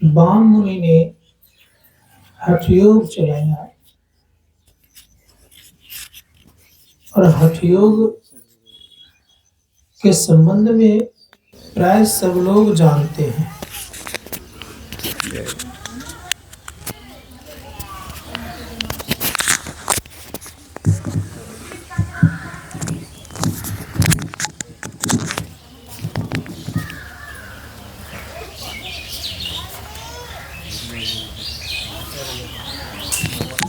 Balm मुनि ने हठ योग चलाया और हठ योग के संबंध में प्राय सब लोग जानते हैं।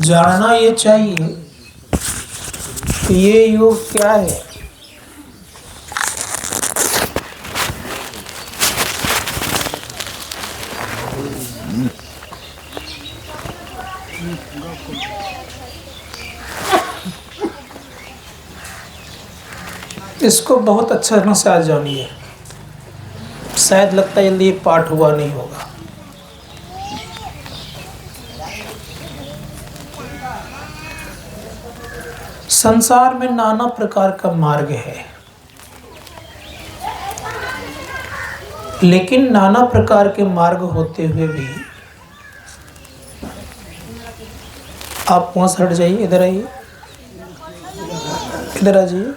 जानना ये चाहिए कि ये योग क्या है। इसको बहुत अच्छा ढंग से आज जानिए। शायद लगता है जल्दी ये पाठ हुआ नहीं होगा। संसार में नाना प्रकार का मार्ग है, लेकिन नाना प्रकार के मार्ग होते हुए भी आप वहां से हट जाइए, इधर आइए, इधर आ जाइए।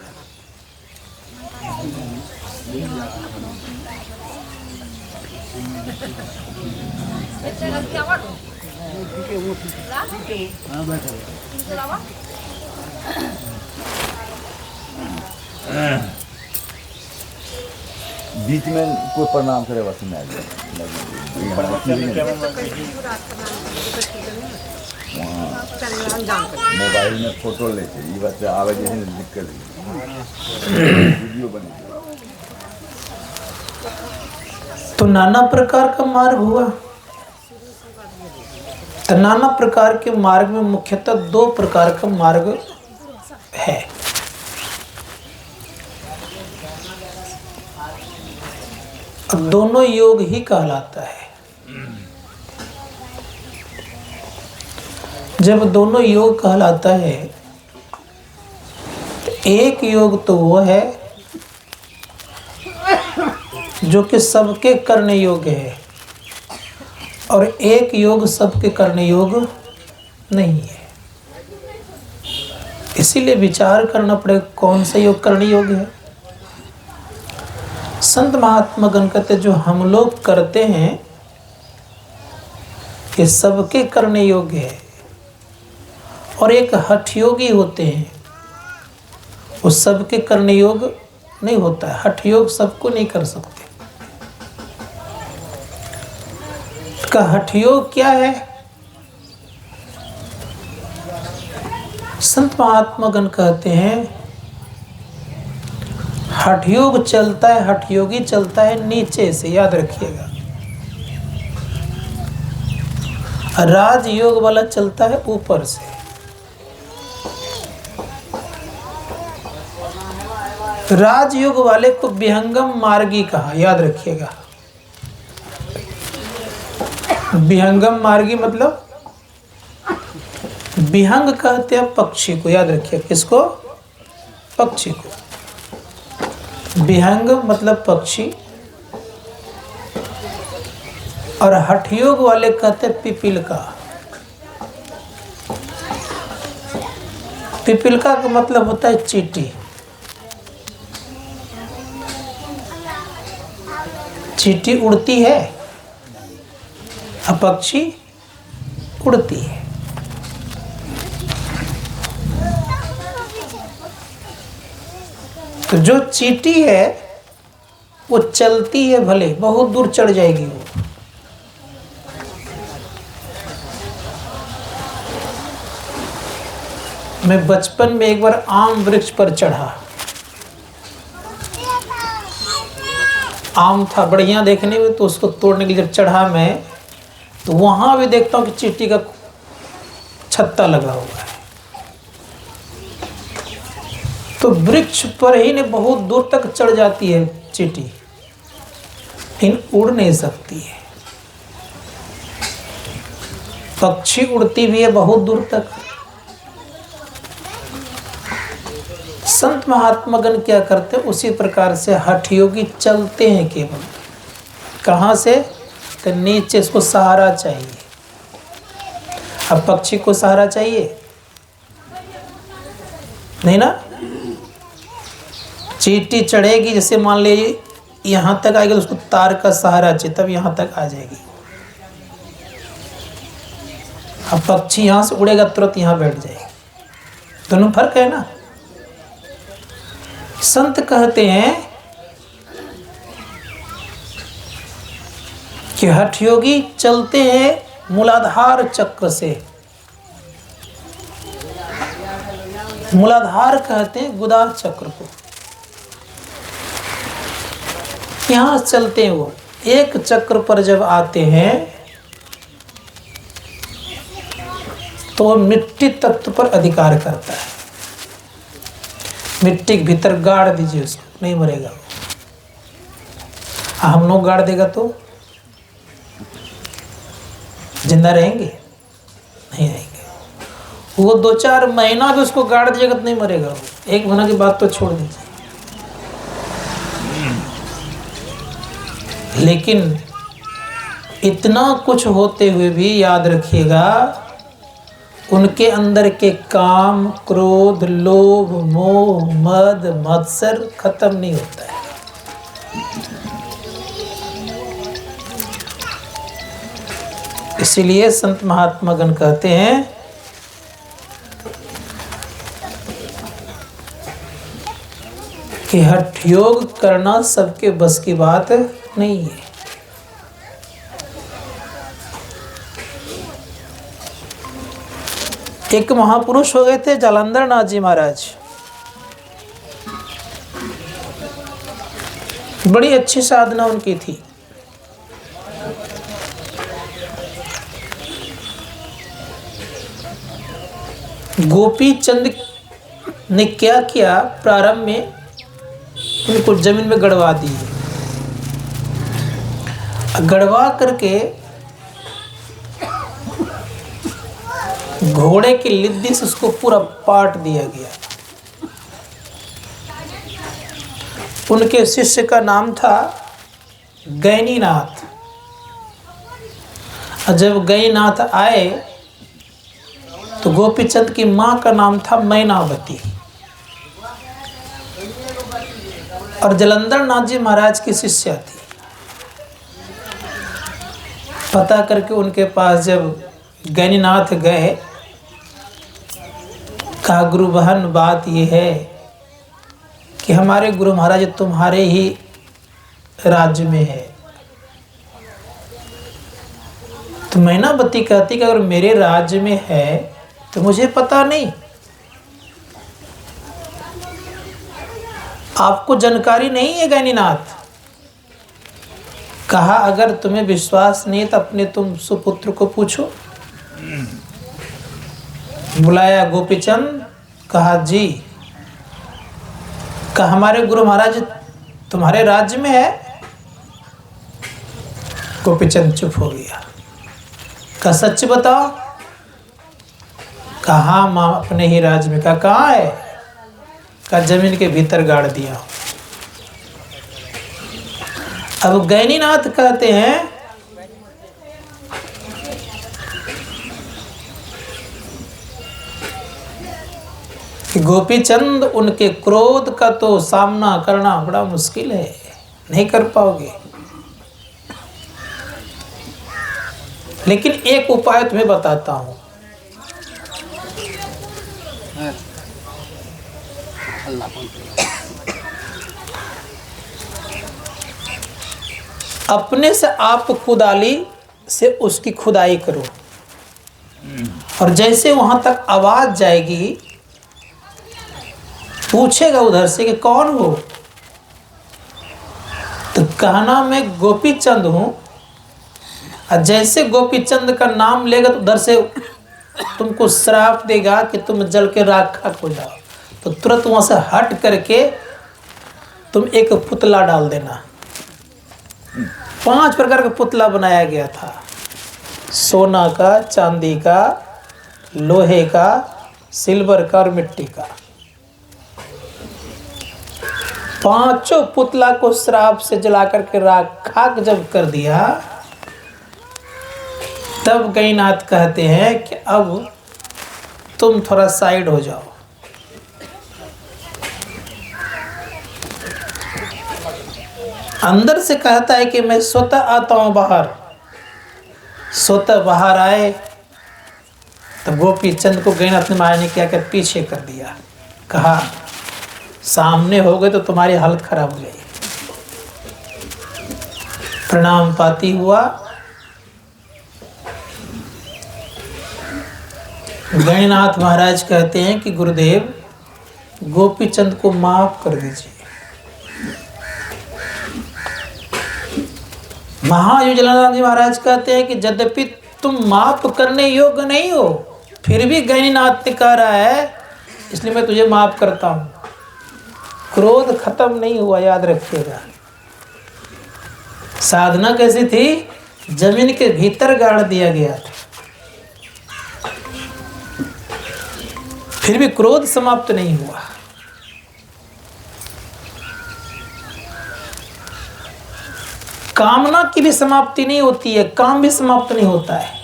बीच में कोई प्रणाम करे वैसे में आ जाए। मोबाइल में फोटो लेते ये बात आवे जैसे लिख कर वीडियो बने। तो नाना प्रकार का मार्ग हुआ। तो नाना प्रकार के मार्ग में मुख्यतः दो प्रकार का मार्ग है। अब दोनों योग ही कहलाता है। जब दोनों योग कहलाता है तो एक योग तो वो है जो कि सबके करने योग्य है और एक योग सबके करने योग्य नहीं है। इसीलिए विचार करना पड़ेगा कौन सा योग करने योग्य है। संत महात्मा गण कहते जो हम लोग करते हैं ये सबके करने योग्य है, और एक हठ योगी होते हैं वो सबके करने योग्य नहीं होता है। हठ योग सबको नहीं कर सकते। का हठ योग क्या है? संत महात्मा गण कहते हैं हठ योग चलता है, हठ योगी चलता है नीचे से, याद रखिएगा। राज योग वाला चलता है ऊपर से। राजयोग वाले को विहंगम मार्गी कहा, याद रखिएगा। विहंगम मार्गी मतलब विहंग कहते हैं पक्षी को, याद रखिए। किसको? पक्षी को। विहंग मतलब पक्षी, और हठयोग वाले कहते हैं पिपीलिका। पिपीलिका का मतलब होता है चींटी। चींटी उड़ती है और पक्षी उड़ती है। तो जो चींटी है वो चलती है, भले बहुत दूर चढ़ जाएगी वो। मैं बचपन में एक बार आम वृक्ष पर चढ़ा। आम था बढ़िया देखने में, तो उसको तोड़ने के लिए जब चढ़ा मैं, तो वहां भी देखता हूँ कि चींटी का छत्ता लगा हुआ है। तो वृक्ष पर ही ने बहुत दूर तक चढ़ जाती है चींटी, लेकिन उड़ नहीं सकती है। पक्षी उड़ती भी है बहुत दूर तक। संत महात्मा गण क्या करते हैं, उसी प्रकार से हठ योगी चलते हैं केवल। कहाँ से? तो नीचे इसको सहारा चाहिए। अब पक्षी को सहारा चाहिए नहीं ना। चींटी चढ़ेगी, जैसे मान लीजिए यहाँ तक आएगी तो उसको तार का सहारा चाहिए, तब यहाँ तक आ जाएगी। अब पक्षी यहाँ से उड़ेगा तुरंत यहाँ बैठ जाएगी। दोनों फर्क है ना। संत कहते हैं कि हठ योगी चलते हैं मूलाधार चक्र से। मूलाधार कहते हैं गुदा चक्र को, यहाँ चलते हैं। वो एक चक्र पर जब आते हैं तो वो मिट्टी तत्व पर अधिकार करता है। मिट्टी के भीतर गाड़ दीजिए उसको, नहीं मरेगा वो। हम लोग गाड़ देगा तो जिंदा रहेंगे? नहीं रहेंगे। वो 2-4 महीना भी उसको गाड़ दीजिएगा तो नहीं मरेगा वो। 1 महीना की बात तो छोड़ दीजिए। लेकिन इतना कुछ होते हुए भी याद रखिएगा, उनके अंदर के काम, क्रोध, लोभ, मोह, मद, मत्सर खत्म नहीं होता है। इसीलिए संत महात्मा गण कहते हैं कि हठ योग करना सबके बस की बात नहीं है। एक महापुरुष हो गए थे जालंधर नाथ जी महाराज। बड़ी अच्छी साधना उनकी थी। गोपी चंद ने क्या किया, प्रारंभ में उनको जमीन में गड़वा दी। गड़वा करके घोड़े की लिद्दी से उसको पूरा पाट दिया गया। उनके शिष्य का नाम था गैनीनाथ। जब गैनीनाथ आए तो गोपीचंद की माँ का नाम था मैनावती और जालंधर नाथ जी महाराज की शिष्या थी। पता करके उनके पास जब गैनीनाथ गए, कहा गुरु बहन बात यह है कि हमारे गुरु महाराज तुम्हारे ही राज्य में है। तो मैनावती कहती कि अगर मेरे राज्य में है तो मुझे पता नहीं, आपको जानकारी नहीं है गैनीनाथ। कहा अगर तुम्हें विश्वास नहीं तो अपने तुम सुपुत्र को पूछो। बुलाया गोपीचंद, कहा जी, कहा हमारे गुरु महाराज तुम्हारे राज्य में है। गोपीचंद चुप हो गया। कहा सच बताओ। कहा माँ अपने ही राज्य में। कहा कहाँ है? कहा जमीन के भीतर गाड़ दिया। अब गैनीनाथ कहते हैं कि गोपीचंद उनके क्रोध का तो सामना करना बड़ा मुश्किल है, नहीं कर पाओगे। लेकिन एक उपाय तुम्हें बताता हूं। अपने से आप कुदाली से उसकी खुदाई करो और जैसे वहां तक आवाज जाएगी पूछेगा उधर से कि कौन हो, तो कहना मैं गोपीचंद हूं। और जैसे गोपीचंद का नाम लेगा तो उधर से तुमको श्राप देगा कि तुम जल के राख हो जाओ। तो तुरंत वहां से हट करके तुम एक पुतला डाल देना। 5 प्रकार का पुतला बनाया गया था, सोना का, चांदी का, लोहे का, सिल्वर का और मिट्टी का। 5 पुतला को श्राप से जला करके राख खाक जब कर दिया तब गैनाथ कहते हैं कि अब तुम थोड़ा साइड हो जाओ। अंदर से कहता है कि मैं स्वतः आता हूं बाहर। स्वतः बाहर आए तो गोपी चंद को गैनाथ ने महाराज ने क्या कर पीछे कर दिया। कहा सामने हो गए तो तुम्हारी हालत खराब हो जाएगी। प्रणाम पाती हुआ गणनाथ महाराज कहते हैं कि गुरुदेव गोपी चंद को माफ कर दीजिए। महायोजनानंद जी महाराज कहते हैं कि यद्यपि तुम माफ करने योग्य नहीं हो, फिर भी गणनाथ ने कह रहा है इसलिए मैं तुझे माफ करता हूं। क्रोध खत्म नहीं हुआ, याद रखिएगा। साधना कैसी थी? जमीन के भीतर गाड़ दिया गया था, फिर भी क्रोध समाप्त नहीं हुआ। कामना की भी समाप्ति नहीं होती है, काम भी समाप्त नहीं होता है।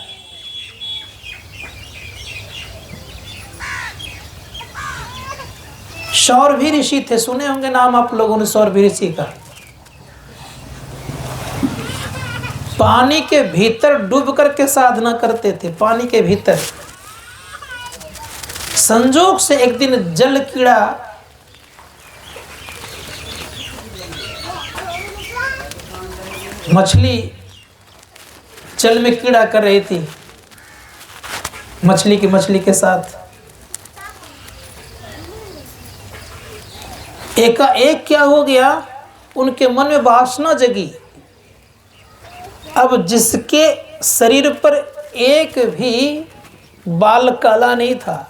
सौरभी ऋषि थे, सुने होंगे नाम आप लोगों ने सौरभी ऋषि का। पानी के भीतर डूब करके साधना करते थे, पानी के भीतर। संजोग से एक दिन जल कीड़ा मछली जल में कीड़ा कर रही थी, मछली के साथ एकाएक क्या हो गया, उनके मन में वासना जगी। अब जिसके शरीर पर एक भी बाल काला नहीं था,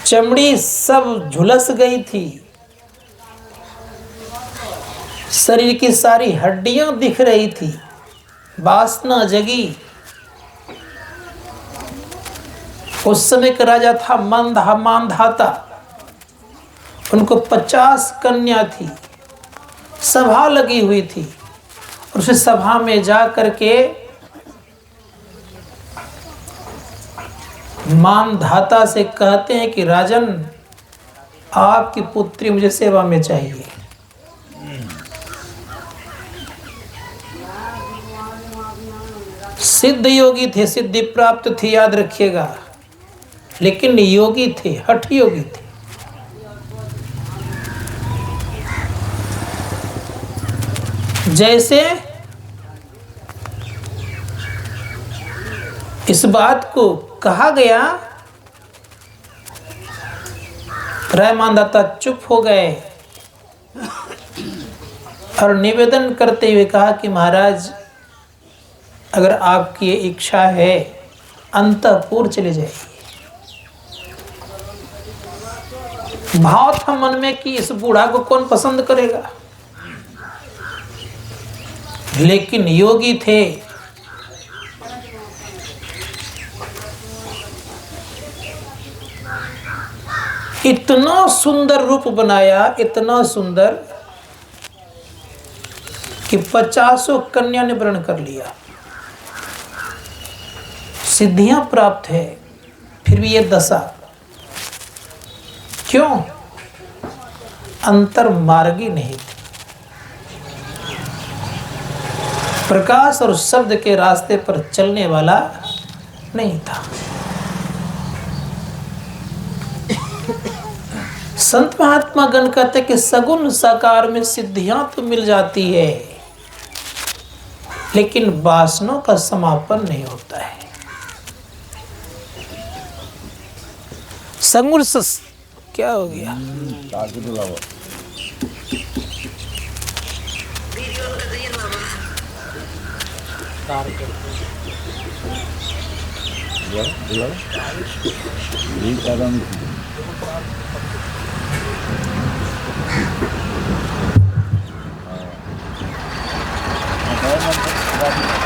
चमड़ी सब झुलस गई थी, शरीर की सारी हड्डियां दिख रही थी, वासना जगी। उस समय का राजा था मानधाता, उनको 50 कन्या थी, सभा लगी हुई थी। और उस सभा में जा करके मानधाता से कहते हैं कि राजन, आपकी पुत्री मुझे सेवा में चाहिए। सिद्ध योगी थे, सिद्धि प्राप्त थी, याद रखिएगा, लेकिन योगी थे, हठ योगी थे। जैसे इस बात को कहा गया, रायमानदाता चुप हो गए और निवेदन करते हुए कहा कि महाराज, अगर आपकी ये इच्छा है अंतःपुर चले जाइए। भाव था मन में कि इस बूढ़ा को कौन पसंद करेगा, लेकिन योगी थे। इतना सुंदर रूप बनाया, इतना सुंदर कि 50 कन्या ने वर्ण कर लिया, सिद्धियां प्राप्त है, फिर भी ये दशा क्यों? अंतर मार्गी नहीं थी, प्रकाश और शब्द के रास्ते पर चलने वाला नहीं था। संत महात्मा गण कहते कि सगुण साकार में सिद्धियां तो मिल जाती है, लेकिन वासनों का समापन नहीं होता है। सगुण क्या हो गया?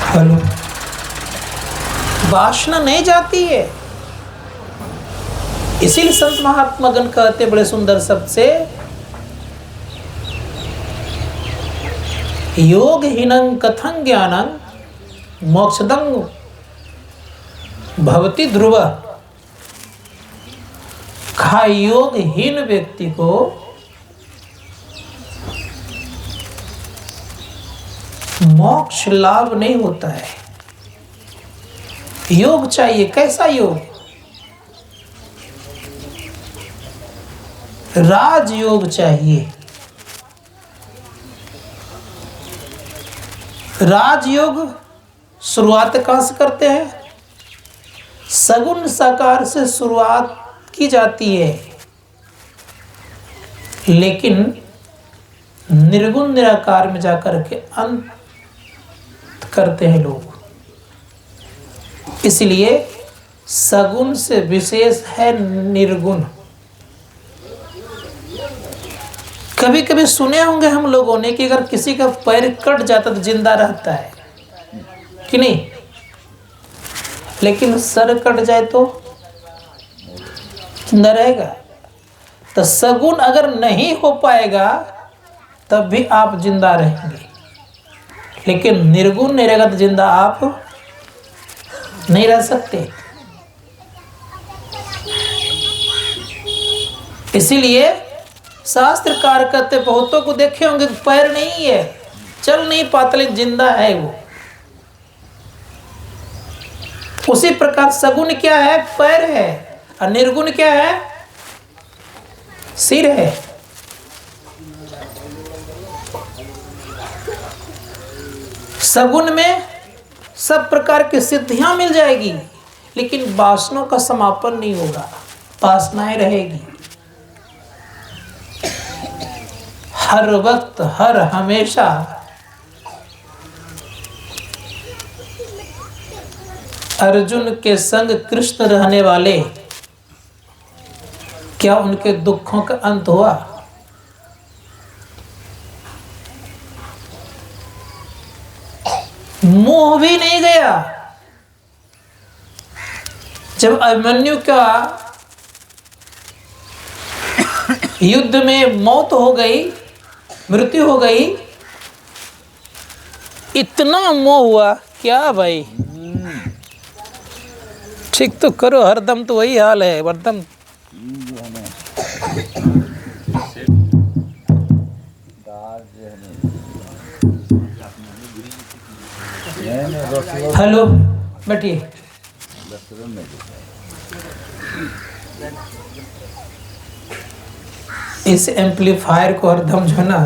हेलो, वासना नहीं जाती है। इसीलिए संत महात्मा गण कहते बड़े सुंदर शब्द से, योगहीनं कथं ज्ञानं मोक्षदं भवति ध्रुव। कहा योगहीन व्यक्ति को मोक्ष लाभ नहीं होता है। योग चाहिए। कैसा योग? राजयोग चाहिए। राजयोग शुरुआत कहाँ से करते हैं? सगुण साकार से शुरुआत की जाती है, लेकिन निर्गुण निराकार में जाकर के अंत करते हैं लोग। इसलिए सगुण से विशेष है निर्गुण। कभी कभी सुने होंगे हम लोगों ने कि अगर किसी का पैर कट जाता तो जिंदा रहता है कि नहीं, लेकिन सर कट जाए तो जिंदा रहेगा। तो सगुण अगर नहीं हो पाएगा तब भी आप जिंदा रहेंगे, लेकिन निर्गुण नहीं रहेगा तो जिंदा आप नहीं रह सकते। इसीलिए शास्त्रकार कहते, बहुतों को देखे होंगे पैर नहीं है, चल नहीं पाता, लेकिन जिंदा है वो। उसी प्रकार सगुण क्या है? पैर है। और निर्गुण क्या है? सिर है। सगुण में सब प्रकार की सिद्धियां मिल जाएगी, लेकिन वासनाओं का समापन नहीं होगा, वासनाएं रहेगी। हर वक्त हर हमेशा अर्जुन के संग कृष्ण रहने वाले, क्या उनके दुखों का अंत हुआ? मोह भी नहीं गया। जब अभिमन्यु का युद्ध में मौत हो गई, मृत्यु हो गई, इतना मोह हुआ क्या भाई? ठीक तो करो, हरदम तो वही हाल है, हरदम हेलो बैठिए। इस एम्पलीफायर को हरदम जो है ना,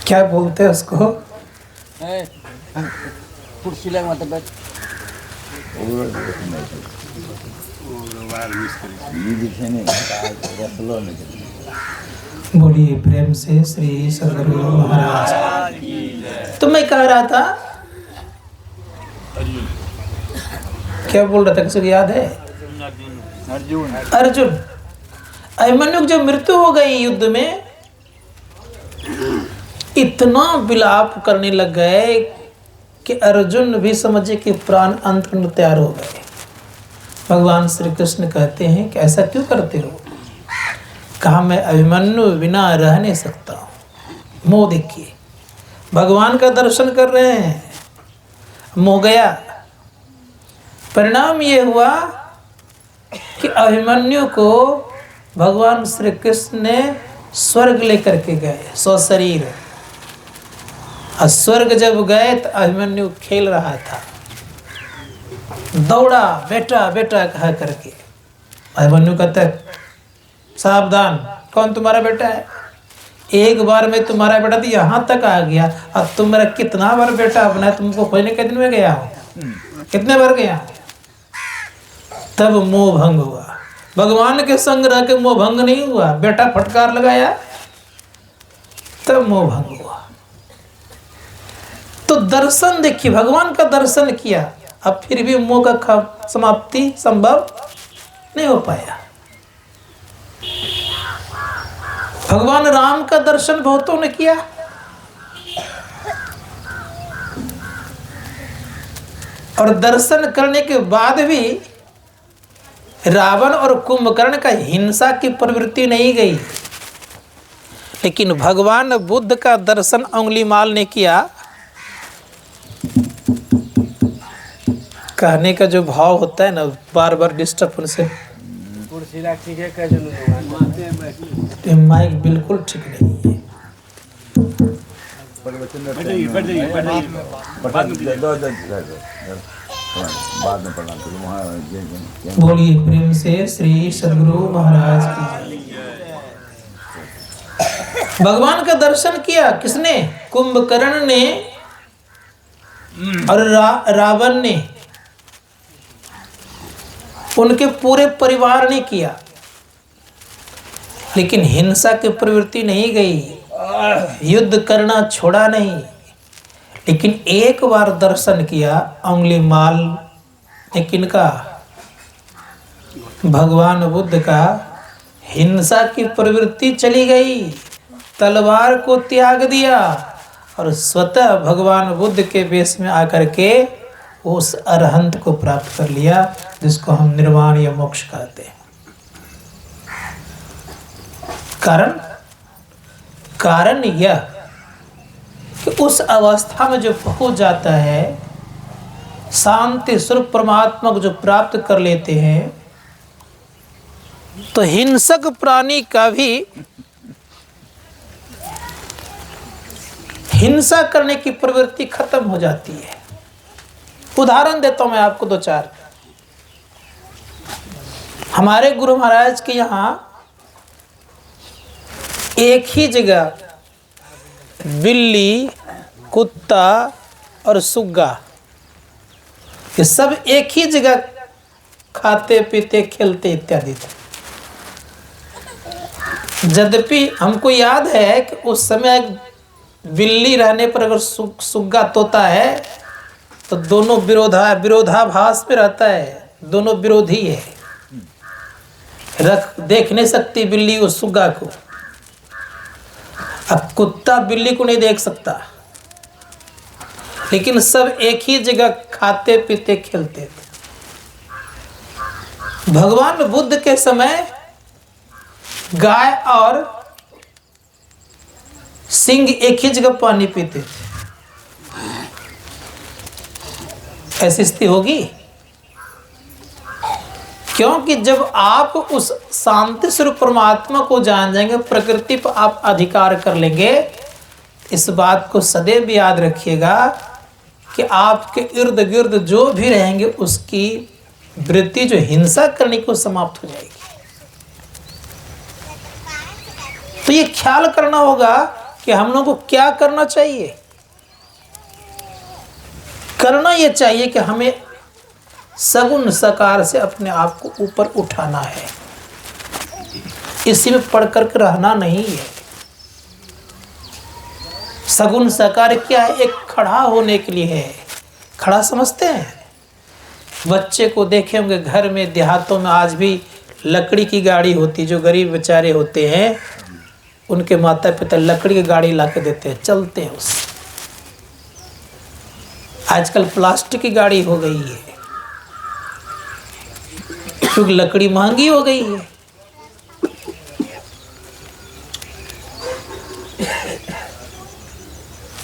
क्या बोलते हैं उसको, कुर्सी लग मतलब बोलिए प्रेम से श्री सदगुरु महाराज। तो मैं कह रहा था, क्या बोल रहा था, किसी को याद है? अर्जुन अभिमन्यु जब मृत्यु हो गई युद्ध में, इतना विलाप करने लग गए कि अर्जुन भी समझे कि प्राण अंत करने तैयार हो गए। भगवान श्री कृष्ण कहते हैं कि ऐसा क्यों करते हो? कहा मैं अभिमन्यु बिना रह नहीं सकता हूँ। मोह देखिए, भगवान का दर्शन कर रहे हैं, मोह गया। परिणाम ये हुआ कि अभिमन्यु को भगवान श्री कृष्ण ने स्वर्ग लेकर के गए, स्वशरीर। और स्वर्ग जब गए तो अभिमन्यु खेल रहा था, दौड़ा, बेटा बेटा कहा करके। अभिमन्यु कहता है सावधान, कौन तुम्हारा बेटा है? एक बार में तुम्हारा बेटा तो यहाँ तक आ गया, अब तुम मेरा कितना बार बेटा बना? तुमको खोजने कितने दिन में गया हूँ, कितने बार गया? तब मोह भंग हुआ। भगवान के संग रह के मोह भंग नहीं हुआ, बेटा फटकार लगाया तब मोह भंग हुआ। तो दर्शन देखिए, भगवान का दर्शन किया, अब फिर भी मोह का समाप्ति संभव नहीं हो पाया। भगवान राम का दर्शन बहुतों ने किया, और दर्शन करने के बाद भी रावण और कुंभकर्ण का हिंसा की प्रवृत्ति नहीं गई। लेकिन भगवान बुद्ध का दर्शन अंगुलीमाल ने किया। कहने का जो भाव होता है ना, बार बार डिस्टर्ब होने से माइक बिल्कुल ठीक नहीं है। बाद में प्रणाम करूँ वहाँ। बोलिए प्रेम से श्री सद्गुरु महाराज की जय। भगवान का दर्शन किया किसने? कुंभकर्ण ने और रावण ने, उनके पूरे परिवार ने किया। लेकिन हिंसा की प्रवृत्ति नहीं गई, युद्ध करना छोड़ा नहीं। लेकिन एक बार दर्शन किया अंगुलीमाल ने किनका? भगवान बुद्ध का। हिंसा की प्रवृत्ति चली गई, तलवार को त्याग दिया और स्वतः भगवान बुद्ध के वेश में आकर के उस अरहंत को प्राप्त कर लिया, जिसको हम निर्वाण या मोक्ष कहते हैं। कारण यह कि उस अवस्था में जो पहुंच जाता है, शांति स्वरूप परमात्मा को जो प्राप्त कर लेते हैं, तो हिंसक प्राणी का भी हिंसा करने की प्रवृत्ति खत्म हो जाती है। उदाहरण देता हूं मैं आपको दो चार। हमारे गुरु महाराज के यहाँ एक ही जगह बिल्ली, कुत्ता और सुग्गा, ये सब एक ही जगह खाते पीते खेलते इत्यादि थे। यद्यपि हमको याद है कि उस समय बिल्ली रहने पर अगर सुग्गा तोता है तो दोनों विरोधाभास में रहता है, दोनों विरोधी है। देख नहीं सकती बिल्ली उस सुग्गा को, अब कुत्ता बिल्ली को नहीं देख सकता, लेकिन सब एक ही जगह खाते पीते खेलते थे। भगवान बुद्ध के समय गाय और सिंह एक ही जगह पानी पीते थे। ऐसी स्थिति होगी? क्योंकि जब आप उस शांति स्वरूप परमात्मा को जान जाएंगे, प्रकृति पर आप अधिकार कर लेंगे, इस बात को सदैव याद रखिएगा कि आपके इर्द गिर्द जो भी रहेंगे उसकी वृत्ति जो हिंसा करने की समाप्त हो जाएगी। तो ये ख्याल करना होगा कि हम लोगों को क्या करना चाहिए। करना ये चाहिए कि हमें सगुण सकार से अपने आप को ऊपर उठाना है, इसी में पढ़ करके रहना नहीं है। सगुण सकार क्या है? एक खड़ा होने के लिए है। खड़ा समझते हैं? बच्चे को देखे होंगे घर में, देहातों में आज भी लकड़ी की गाड़ी होती, जो गरीब बेचारे होते हैं उनके माता पिता लकड़ी की गाड़ी ला के देते हैं, चलते हैं उससे। आजकल प्लास्टिक की गाड़ी हो गई है क्योंकि लकड़ी महंगी हो गई है।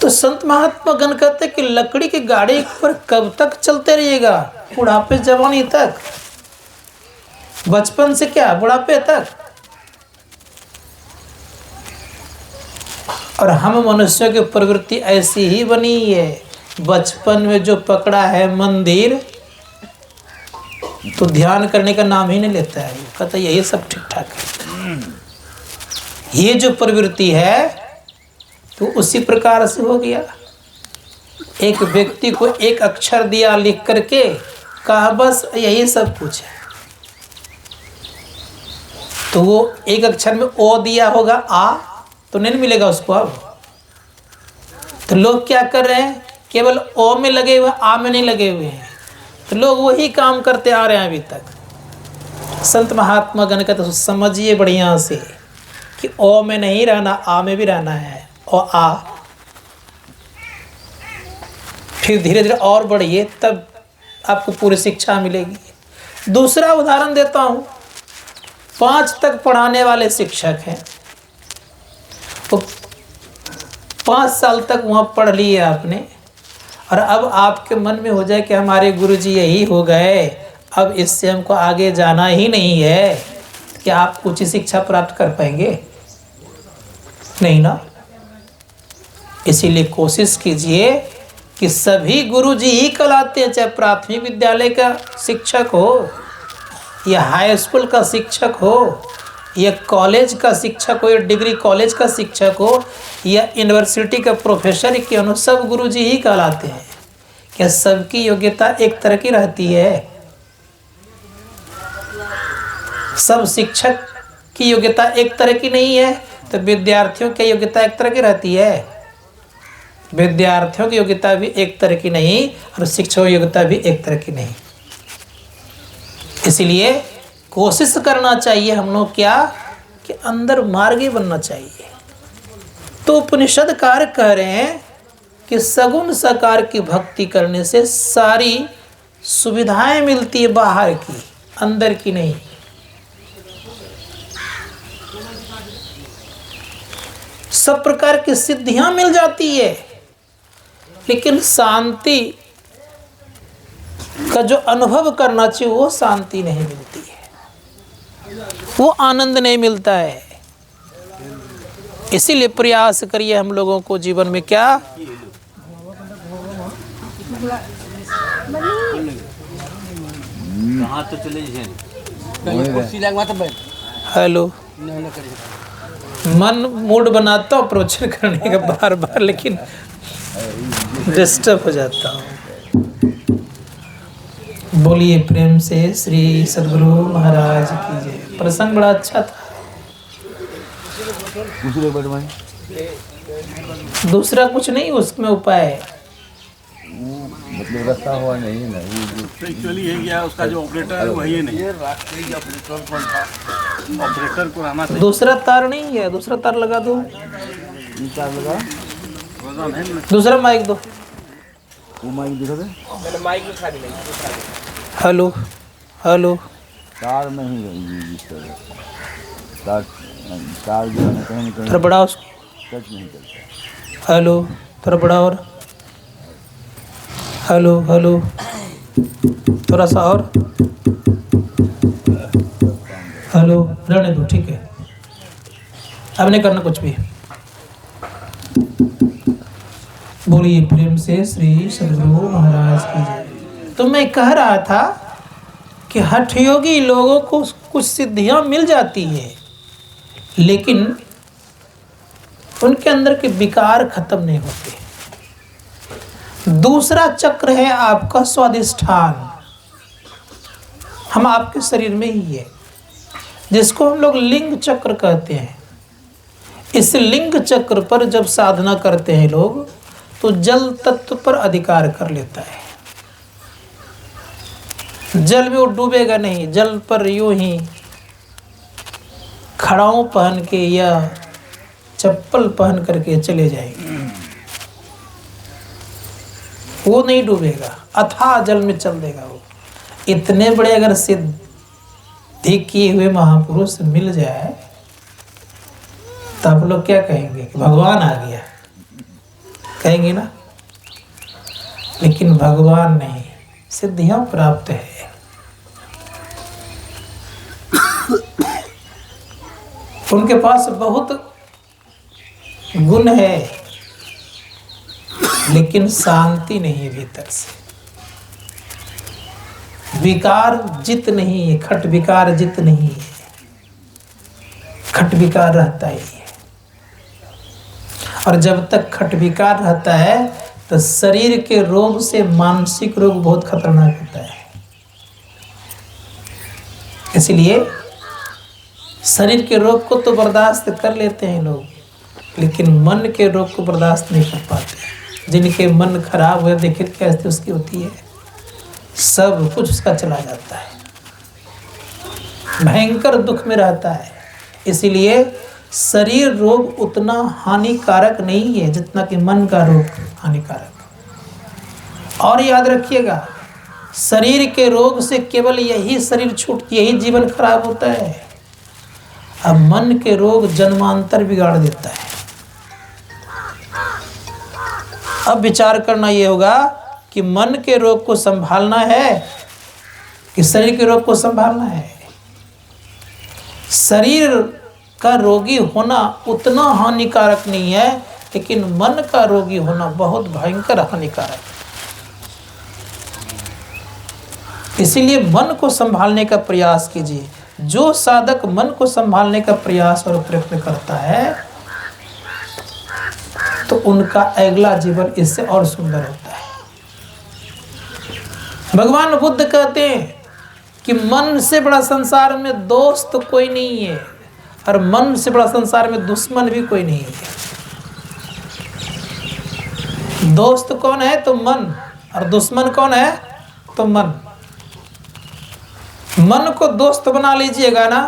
तो संत महात्मा गण कहते कि लकड़ी की गाड़ी पर कब तक चलते रहिएगा? बुढ़ापे जवानी तक, बचपन से क्या बुढ़ापे तक। और हम मनुष्यों की प्रवृत्ति ऐसी ही बनी है। बचपन में जो पकड़ा है मंदिर, तो ध्यान करने का नाम ही नहीं लेता है, कहता यही सब ठीक ठाक है। ये जो प्रवृत्ति है तो उसी प्रकार से हो गया। एक व्यक्ति को एक अक्षर दिया लिख करके, कहा बस यही सब कुछ है, तो वो एक अक्षर में ओ दिया होगा, आ तो नहीं मिलेगा उसको। अब तो लोग क्या कर रहे हैं? केवल ओ में लगे हुए, आ में नहीं लगे हुए हैं। तो लोग वही काम करते आ रहे हैं अभी तक। संत महात्मा गण का तो समझिए बढ़िया से कि ओ में नहीं रहना, आ में भी रहना है। और आ फिर धीरे धीरे और बढ़िए, तब आपको पूरी शिक्षा मिलेगी। दूसरा उदाहरण देता हूँ। 5 तक पढ़ाने वाले शिक्षक हैं, तो 5 साल तक वहाँ पढ़ लिए आपने, और अब आपके मन में हो जाए कि हमारे गुरुजी यही हो गए, अब इससे हमको आगे जाना ही नहीं है, क्या आप कुछ शिक्षा प्राप्त कर पाएंगे? नहीं ना। इसीलिए कोशिश कीजिए कि सभी गुरुजी ही कहलाते हैं, चाहे प्राथमिक विद्यालय का शिक्षक हो, या हाई स्कूल का शिक्षक हो, या कॉलेज का शिक्षक हो, या डिग्री कॉलेज का शिक्षक हो, या यूनिवर्सिटी का प्रोफेसर क्यों हो, सब गुरुजी ही कहलाते हैं। क्या सबकी योग्यता एक तरह की रहती है? सब शिक्षक की योग्यता एक तरह की नहीं है, तो विद्यार्थियों की योग्यता एक तरह की रहती है? विद्यार्थियों की योग्यता भी एक तरह की नहीं, और शिक्षकों की योग्यता भी एक तरह की नहीं। इसलिए कोशिश करना चाहिए हम लोग क्या, कि अंदर मार्गी बनना चाहिए। तो उपनिषद कार्य कह रहे हैं कि सगुण साकार की भक्ति करने से सारी सुविधाएं मिलती है, बाहर की, अंदर की नहीं। सब प्रकार की सिद्धियां मिल जाती है, लेकिन शांति का जो अनुभव करना चाहिए वो शांति नहीं मिलती है, वो आनंद नहीं मिलता है। इसीलिए प्रयास करिए हम लोगों को जीवन में क्या, हेलो, मन मूड बनाता हूँ प्रवचन करने का बार बार, लेकिन डिस्टर्ब हो जाता हूँ। बोलिए प्रेम से श्री सद्गुरु महाराज की जय। प्रसंग बड़ा अच्छा था। दूसरा कुछ नहीं उसमें उपाय है, मतलब रास्ता हुआ नहीं है ना, एक्चुअली है क्या, उसका जो ऑपरेटर है वही नहीं है, ऑपरेटर को रहना चाहिए। दूसरा तार नहीं है, दूसरा तार लगा दो, तार लगा, दूसरा माइक दो। वो माइक दिखा दे, हेलो हेलो, तार नहीं तार, तार जो है कहीं ना थोड़ा कहीं बढ़ाओ उसको। टच नहीं करता। हेलो, थोड़ा बढ़ाओ, और हेलो हेलो, थोड़ा सा और, हेलो, रहने दो, ठीक है, अब नहीं करना कुछ भी। बोलिए प्रेम से श्री सद्गुरु महाराज की जय। तो मैं कह रहा था कि हठयोगी लोगों को कुछ सिद्धियां मिल जाती है, लेकिन उनके अंदर के विकार खत्म नहीं होते। दूसरा चक्र है आपका स्वाधिष्ठान, हम आपके शरीर में ही है, जिसको हम लोग लिंग चक्र कहते हैं। इस लिंग चक्र पर जब साधना करते हैं लोग, तो जल तत्व पर अधिकार कर लेता है। जल में वो डूबेगा नहीं, जल पर यूं ही खड़ाऊ पहन के या चप्पल पहन करके चले जाएंगे, वो नहीं डूबेगा, अथाह जल में चल देगा वो। इतने बड़े अगर सिद्धि किए हुए महापुरुष मिल जाए तो आप लोग क्या कहेंगे कि भगवान आ गया, कहेंगे ना। लेकिन भगवान नहीं, सिद्धियां प्राप्त है। उनके पास बहुत गुण है, लेकिन शांति नहीं है भीतर से। विकार जित नहीं है, खट विकार जित नहीं है, खट विकार रहता ही है। और जब तक खट विकार रहता है तो शरीर के रोग से मानसिक रोग बहुत खतरनाक होता है। इसलिए शरीर के रोग को तो बर्दाश्त कर लेते हैं लोग, लेकिन मन के रोग को बर्दाश्त नहीं कर पाते। जिनके मन खराब हुए, देखिए क्या स्थिति उसकी होती है, सब कुछ उसका चला जाता है, भयंकर दुख में रहता है। इसीलिए शरीर रोग उतना हानिकारक नहीं है जितना कि मन का रोग हानिकारक। और याद रखिएगा, शरीर के रोग से केवल यही शरीर यही जीवन खराब होता है। अब मन के रोग जन्मांतर बिगाड़ देता है। अब विचार करना ये होगा कि मन के रोग को संभालना है कि शरीर के रोग को संभालना है। शरीर का रोगी होना उतना हानिकारक नहीं है, लेकिन मन का रोगी होना बहुत भयंकर हानिकारक है। इसीलिए मन को संभालने का प्रयास कीजिए। जो साधक मन को संभालने का प्रयास और प्रयत्न करता है तो उनका अगला जीवन इससे और सुंदर होता है। भगवान बुद्ध कहते हैं कि मन से बड़ा संसार में दोस्त कोई नहीं है और मन से बड़ा संसार में दुश्मन भी कोई नहीं है। दोस्त कौन है? तो मन। और दुश्मन कौन है? तो मन। मन को दोस्त बना लीजिएगा ना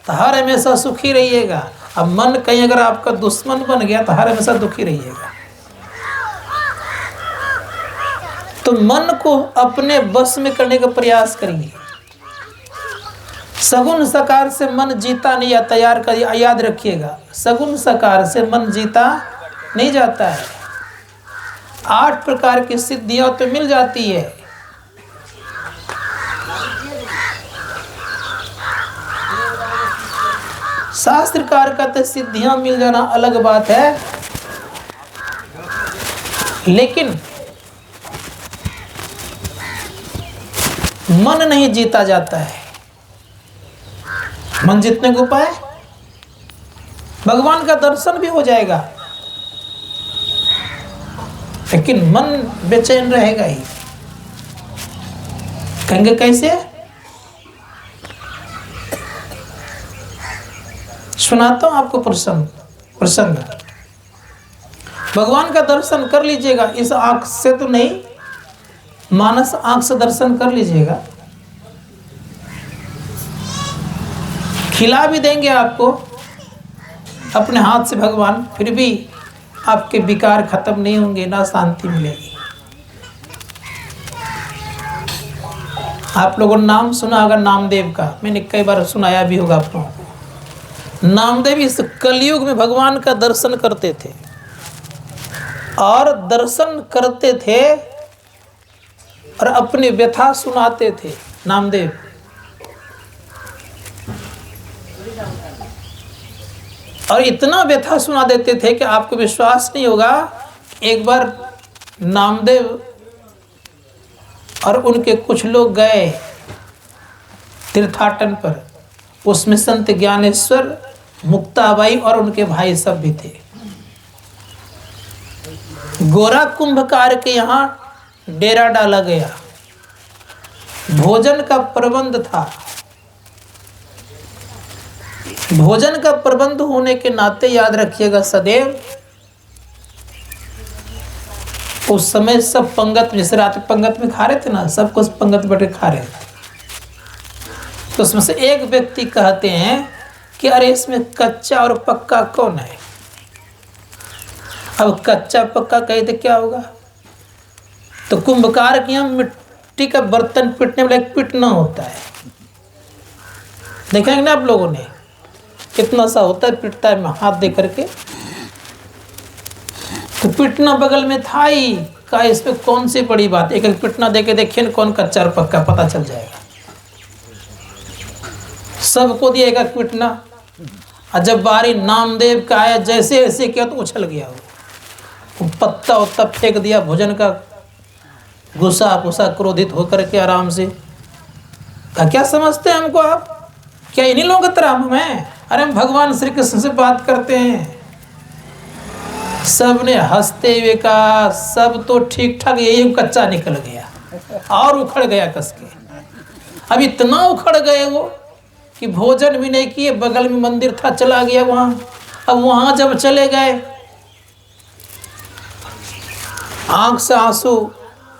तो हर हमेशा सुखी रहिएगा। अब मन कहीं अगर आपका दुश्मन बन गया तो हर हमेशा दुखी रहिएगा। तो मन को अपने बस में करने का प्रयास करिए। सगुण सकार से मन जीता नहीं या तैयार कर, याद रखिएगा, सगुण सकार से मन जीता नहीं जाता है। 8 प्रकार की सिद्धियां तो मिल जाती है, शास्त्रकार कहते सिद्धियां मिल जाना अलग बात है, लेकिन मन नहीं जीता जाता है। मन जीतने को उपाय, भगवान का दर्शन भी हो जाएगा, लेकिन मन बेचैन रहेगा ही। कहेंगे कैसे? सुनाता हूं आपको प्रसंग। भगवान का दर्शन कर लीजिएगा, इस आंख से तो नहीं, मानस आंख से दर्शन कर लीजिएगा। खिला भी देंगे आपको अपने हाथ से भगवान, फिर भी आपके विकार खत्म नहीं होंगे, ना शांति मिलेगी। आप लोगों ने नाम सुना होगा नामदेव का, मैंने कई बार सुनाया भी होगा आप लोगों को। नामदेव इस कलयुग में भगवान का दर्शन करते थे और दर्शन करते थे और अपनी व्यथा सुनाते थे। नामदेव और इतना व्यथा सुना देते थे कि आपको विश्वास नहीं होगा। एक बार नामदेव और उनके कुछ लोग गए तीर्थाटन पर, उसमें संत ज्ञानेश्वर, मुक्ताबाई और उनके भाई सब भी थे। गोरा कुंभकार के यहाँ डेरा डाला गया, भोजन का प्रबंध था। भोजन का प्रबंध होने के नाते याद रखिएगा सदैव, उस समय सब पंगत, जैसे रात पंगत में खा रहे थे ना, सब कुछ पंगत बैठे खा रहे थे। तो उसमें से एक व्यक्ति कहते हैं कि अरे इसमें कच्चा और पक्का कौन है? अब कच्चा पक्का कहे तो क्या होगा? तो कुंभकार के यहाँ मिट्टी का बर्तन पीटने वाला एक पीटना होता है, देखेंगे ना आप लोगों ने, कितना सा होता है, पीटता है हाथ दे करके। तो पीटना बगल में था ही, का इस पे कौन सी बड़ी बात, एक एक पीटना दे के देखिए कौन कच्चा और पक्का पता चल जाएगा। सबको दिया एक पीटना, और जब बारी नामदेव का आया, जैसे ऐसे किया तो उछल गया वो पत्ता उत्ता फेंक दिया भोजन का, गुस्सा पुसा क्रोधित होकर के आराम से। क्या समझते हैं हमको आप? क्या इन्हीं लोगों की तरह हम हैं? अरे हम भगवान श्री कृष्ण से बात करते हैं। सब ने हंसते हुए कहा सब तो ठीक ठाक, यही कच्चा निकल गया और उखड़ गया कस के। अब इतना उखड़ गए वो कि भोजन भी नहीं किए, बगल में मंदिर था चला गया वहां। अब वहां जब चले गए, आंख से आंसू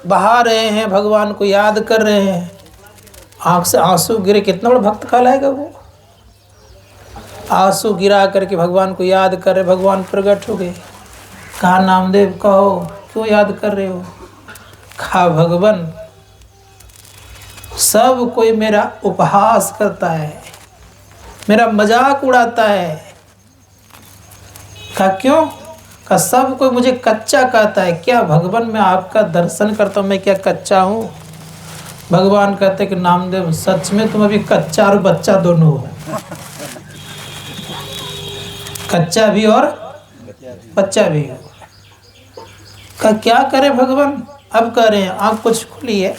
बहा रहे हैं, भगवान को याद कर रहे हैं, आंख से आंसू गिरे। कितना बड़ा भक्त कहलाएगा वो। आंसू गिरा करके भगवान को याद कर रहे, भगवान प्रकट हो गए। कहा नामदेव कहो क्यों याद कर रहे हो? कहा भगवान सब कोई मेरा उपहास करता है, मेरा मजाक उड़ाता है। कहा क्यों? का सब कोई मुझे कच्चा कहता है, क्या भगवान मैं आपका दर्शन करता हूँ, मैं क्या कच्चा हूँ? भगवान कहते कि नामदेव सच में तुम अभी कच्चा और बच्चा दोनों हो, कच्चा भी और बच्चा भी हो। का क्या करे भगवान? अब कह रहे हैं आँख कुछ खुली है।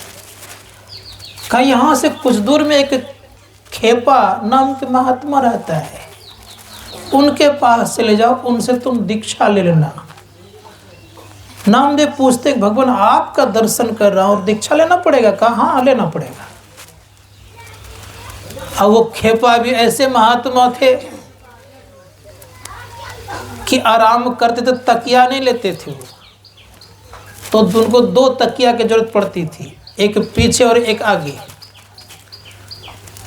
का यहाँ से कुछ दूर में एक खेपा नाम के महात्मा रहता है, उनके पास चले जाओ, उनसे तुम दीक्षा ले लेना। नामदेव पूछते भगवान आपका दर्शन कर रहा हूं और दीक्षा लेना पड़ेगा? कहा हाँ लेना पड़ेगा। अब वो खेपा भी ऐसे महात्मा थे कि आराम करते थे, तकिया नहीं लेते थे वो, तो उनको 2 तकिया की जरूरत पड़ती थी, एक पीछे और एक आगे।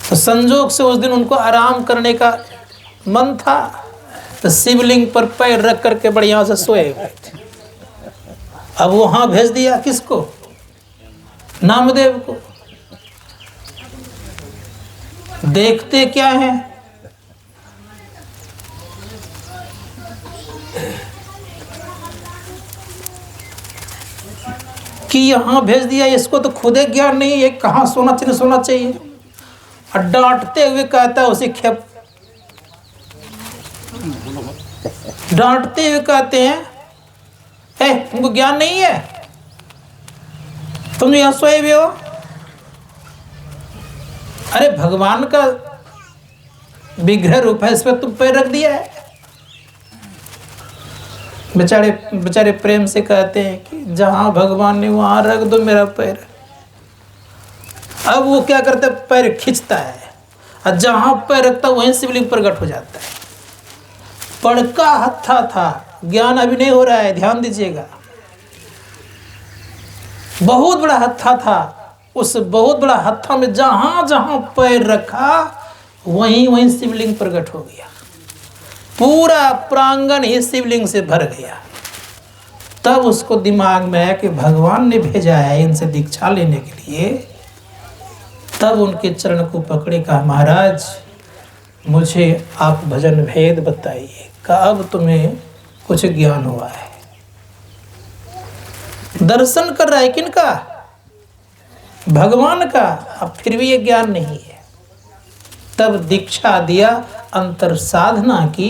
तो संजोग से उस दिन उनको आराम करने का मन था, तो शिवलिंग पर पैर रख करके बढ़िया से सोए हुए थे। अब वहां भेज दिया किसको? नामदेव को। देखते क्या है कि यहां भेज दिया, इसको तो खुदे ज्ञान नहीं है कहां सोना चाहिए सोना चाहिए। और डांटते हुए कहता है उसे खेप, डांटते हुए कहते हैं तुमको ज्ञान नहीं है, तुम यहां सोए हुए हो। अरे भगवान का विग्रह रूप है, इस पर तुम पैर रख दिया है। बेचारे बेचारे प्रेम से कहते हैं कि जहां भगवान ने वहां रख दो मेरा पैर। अब वो क्या करता है, पैर खींचता है और जहां पैर रखता है वहीं शिवलिंग प्रकट हो जाता है। बड़का हत्था था, ज्ञान अभी नहीं हो रहा है, ध्यान दीजिएगा। बहुत बड़ा हत्था था, उस बहुत बड़ा हत्था में जहां जहां पैर रखा वहीं वहीं शिवलिंग प्रकट हो गया। पूरा प्रांगण ही शिवलिंग से भर गया। तब उसको दिमाग में आया कि भगवान ने भेजा है इनसे दीक्षा लेने के लिए। तब उनके चरण को पकड़े, कहा महाराज मुझे आप भजन भेद बताइए, का अब तुम्हें कुछ ज्ञान हुआ है। दर्शन कर रहा है किनका? भगवान का, अब फिर भी ये ज्ञान नहीं है। तब दीक्षा दिया, अंतर साधना की,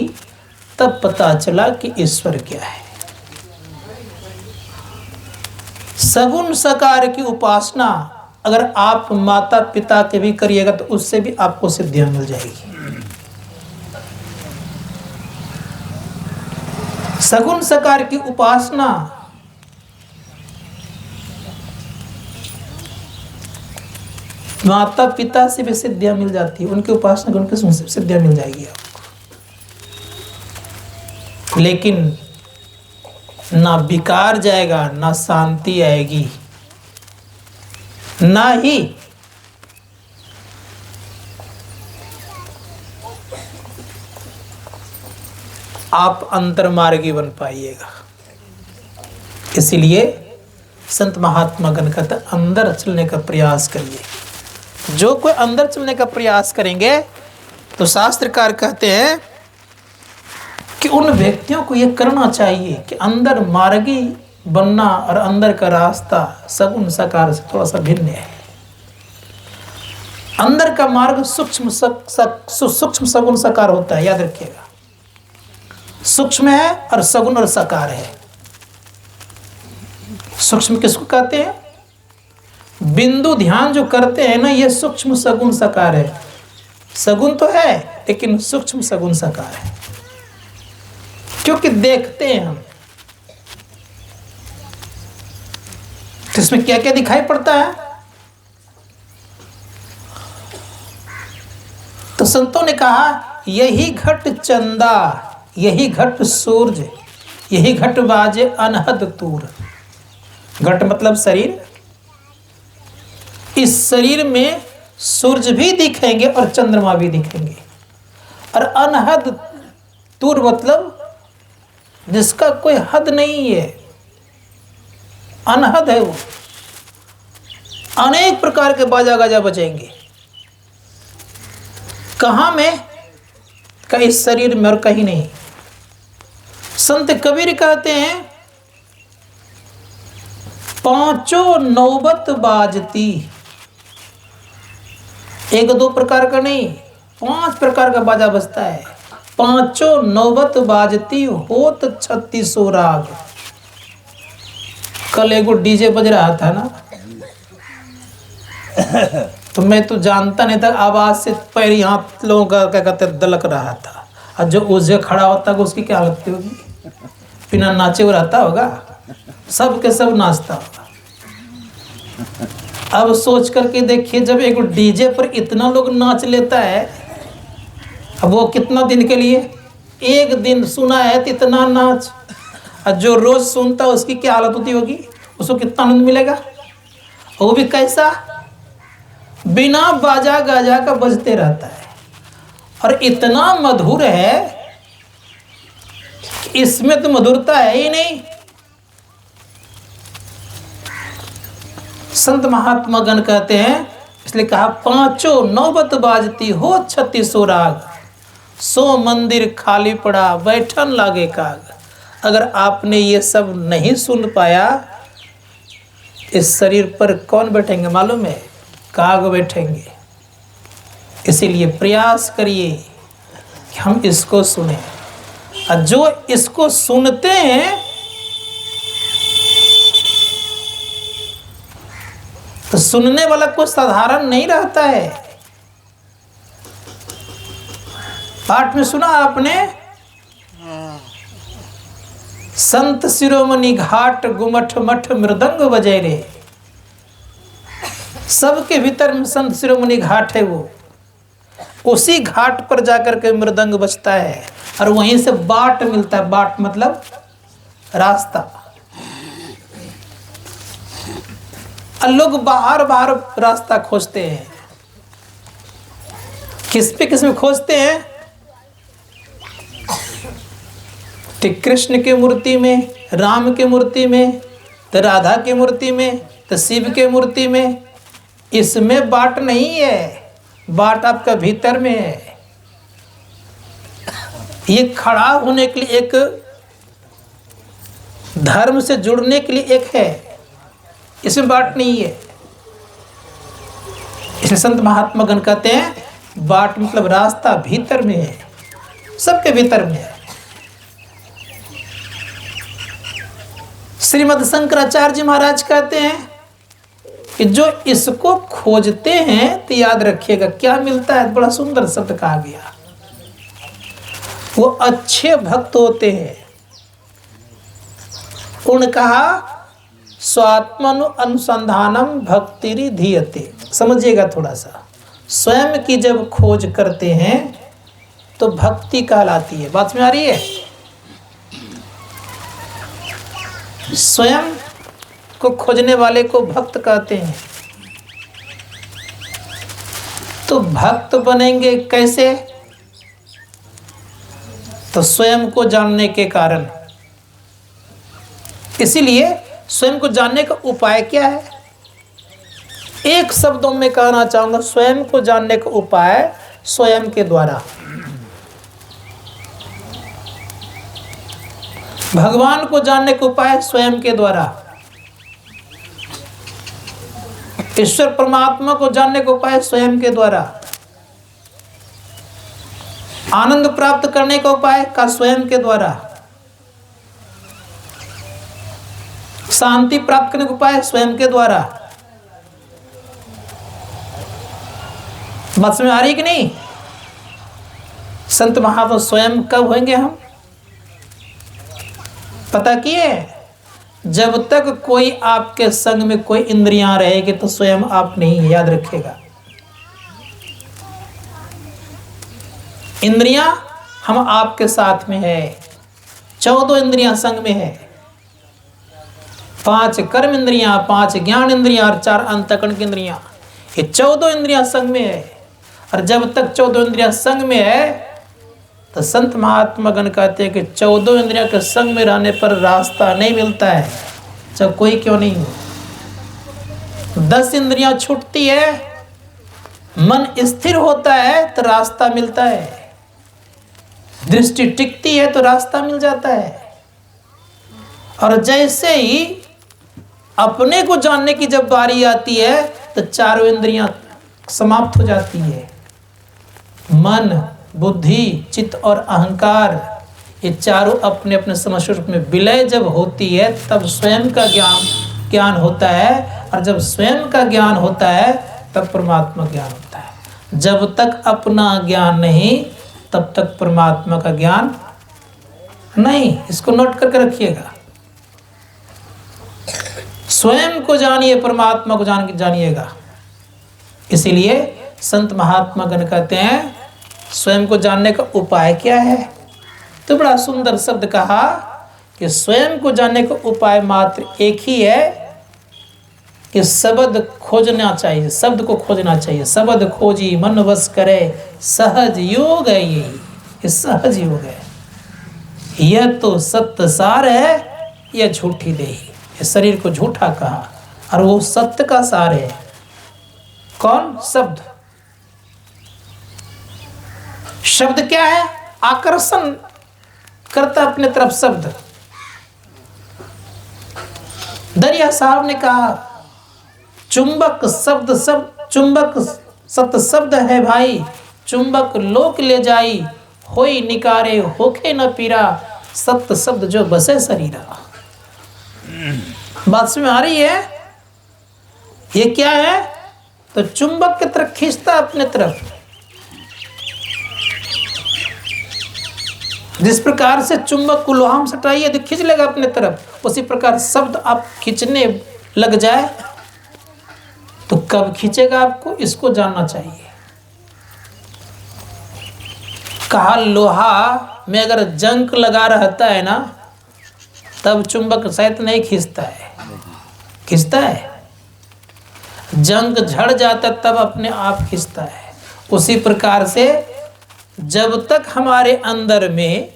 तब पता चला कि ईश्वर क्या है। सगुण सकार की उपासना अगर आप माता पिता के भी करिएगा तो उससे भी आपको सिद्धियां मिल जाएगी। सगुण सकार की उपासना माता पिता से भी सिद्धियां मिल जाती है, उनकी उपासना उनके सिद्धियां मिल जाएगी आपको। लेकिन ना विकार जाएगा, ना शांति आएगी, ना ही आप अंतर्मार्गी बन पाइएगा। इसलिए संत महात्मा गण कहते अंदर चलने का प्रयास करिए। जो कोई अंदर चलने का प्रयास करेंगे तो शास्त्रकार कहते हैं कि उन व्यक्तियों को यह करना चाहिए कि अंदर मार्गी बनना और अंदर का रास्ता सगुण साकार से थोड़ा सा भिन्न है। अंदर का मार्ग सूक्ष्म सगुण साकार होता है, याद रखिएगा। सूक्ष्म है और सगुण और साकार है। सूक्ष्म किसको कहते हैं? बिंदु ध्यान जो करते हैं ना, ये सूक्ष्म सगुण साकार है। सगुण तो है लेकिन सूक्ष्म सगुण साकार है, क्योंकि देखते हैं हम। तो इसमें क्या क्या दिखाई पड़ता है? तो संतों ने कहा यही घट चंदा, यही घट सूरज, यही घट बाजे अनहद तूर। घट मतलब शरीर। इस शरीर में सूरज भी दिखेंगे और चंद्रमा भी दिखेंगे। और अनहद तूर मतलब जिसका कोई हद नहीं है, अनहद है वो। अनेक प्रकार के बाजा गाजा बजेंगे। कहाँ में? कहीं शरीर में और कहीं नहीं। संत कबीर कहते हैं पांचों नौबत बाजती, एक दो प्रकार का नहीं, 5 प्रकार का बाजा बजता है। पांचों नौबत बाजती होत 36 राग। कल एगो डीजे बज रहा था ना, तो मैं तो जानता नहीं था, आवाज से पैर हाथ लोगों का क्या कहते दलक रहा था। और जो उस जगह खड़ा होता है उसकी क्या हालत होगी, बिना नाचे हुए रहता होगा, सब के सब नाचता होगा। अब सोच करके देखिए, जब एक डीजे पर इतना लोग नाच लेता है, अब वो कितना दिन के लिए, एक दिन सुना है तो इतना नाच, और जो रोज सुनता है उसकी क्या हालत होती होगी, उसको कितना आनंद मिलेगा। वो भी कैसा, बिना बाजा गाजा का बजते रहता है, और इतना मधुर है, इसमें तो मधुरता है ही नहीं। संत महात्मा गण कहते हैं, इसलिए कहा पांचों नौबत बाजती हो 36 राग, सो मंदिर खाली पड़ा बैठन लागे काग। अगर आपने ये सब नहीं सुन पाया, इस शरीर पर कौन बैठेंगे मालूम है, काग बैठेंगे। इसीलिए प्रयास करिए कि हम इसको सुने, और जो इसको सुनते हैं तो सुनने वाला कोई साधारण नहीं रहता है। पाठ में सुना आपने, संत शिरोमणि घाट गुमठ मठ मृदंग बजे रे। सबके भीतर में संत शिरोमणि घाट है, वो उसी घाट पर जाकर के मृदंग बजता है, और वहीं से बाट मिलता है। बाट मतलब रास्ता। और लोग बाहर बाहर रास्ता खोजते हैं, किस पे खोजते हैं, तो कृष्ण की मूर्ति में, राम की मूर्ति में, तो राधा की मूर्ति में, तो शिव के मूर्ति में। इसमें बाट नहीं है, बाट आपका भीतर में है। ये खड़ा होने के लिए एक, धर्म से जुड़ने के लिए एक है, इसमें बाट नहीं है। इसलिए संत महात्मा गण कहते हैं बाट मतलब रास्ता भीतर में है, सबके भीतर में है। श्रीमद शंकराचार्य जी महाराज कहते हैं कि जो इसको खोजते हैं, तो याद रखिएगा क्या मिलता है। बड़ा सुंदर शब्द कहा गया, वो अच्छे भक्त होते हैं। उन्होंने कहा स्वात्मनु अनुसंधानम भक्तिरि धीयते। समझिएगा थोड़ा सा, स्वयं की जब खोज करते हैं तो भक्ति कहलाती है। बात में आ रही है, स्वयं को खोजने वाले को भक्त कहते हैं। तो भक्त बनेंगे कैसे, तो स्वयं को जानने के कारण। इसीलिए स्वयं को जानने का उपाय क्या है, एक शब्दों में कहना चाहूंगा, स्वयं को जानने का उपाय स्वयं के द्वारा। भगवान को जानने का उपाय स्वयं के द्वारा। ईश्वर परमात्मा को जानने का उपाय स्वयं के द्वारा। आनंद प्राप्त करने का उपाय का स्वयं के द्वारा। शांति प्राप्त करने का उपाय स्वयं के द्वारा। बात समझ में आ रही कि नहीं। संत महात्मा स्वयं कब होंगे हम, पता किए, जब तक कोई आपके संग में कोई इंद्रियां रहेगी तो स्वयं आप नहीं, याद रखिएगा। इंद्रियां हम आपके साथ में है, 14 इंद्रियां संग में है, 5 कर्म इंद्रियां, 5 ज्ञान इंद्रियां और 4 अंतःकरण की इंद्रियां। ये 14 इंद्रियां संग में है। और जब तक 14 इंद्रियां संग में है तो संत महात्मा गण कहते हैं कि 14 इंद्रियों के संग में रहने पर रास्ता नहीं मिलता है, चाहे कोई क्यों नहीं हो। 10 इंद्रियां छूटती है, मन स्थिर होता है तो रास्ता मिलता है, दृष्टि टिकती है तो रास्ता मिल जाता है। और जैसे ही अपने को जानने की जब बारी आती है तो चारों इंद्रियां समाप्त हो जाती है। मन, बुद्धि, चित्त और अहंकार, ये चारों अपने अपने समस्वरूप में विलय जब होती है तब स्वयं का ज्ञान होता है। और जब स्वयं का ज्ञान होता है तब परमात्मा ज्ञान होता है। जब तक अपना ज्ञान नहीं तब तक परमात्मा का ज्ञान नहीं। इसको नोट करके रखिएगा। स्वयं को जानिए, परमात्मा को जानिएगा। इसीलिए संत महात्मा गण कहते हैं स्वयं को जानने का उपाय क्या है। तो बड़ा सुंदर शब्द कहा कि स्वयं को जानने का उपाय मात्र एक ही है कि शब्द खोजना चाहिए, शब्द को खोजना चाहिए। शब्द खोजी मन वश करे, सहज योग है। ये सहज योग है। यह तो सत्य सार है, यह झूठी देही। इस शरीर को झूठा कहा और वो सत्य का सार है। कौन? शब्द। शब्द क्या है? आकर्षण करता अपने तरफ शब्द। दरिया साहब ने कहा चुंबक शब्द चुंबक सत शब्द है भाई, चुंबक लोक ले जाई, होई निकारे होके न पीरा, सत्य शब्द जो बसे शरीरा। बात समझ में आ रही है? ये क्या है? तो चुंबक की तरफ खींचता अपने तरफ। जिस प्रकार से चुंबक को लोहा में सटाइए तो खींच लेगा अपने तरफ, उसी प्रकार शब्द आप खींचने लग जाए तो कब खींचेगा आपको, इसको जानना चाहिए। कहा लोहा में अगर जंग लगा रहता है ना तब चुंबक शायद नहीं खींचता है। खींचता है? जंग झड़ जाता तब अपने आप खींचता है। उसी प्रकार से जब तक हमारे अंदर में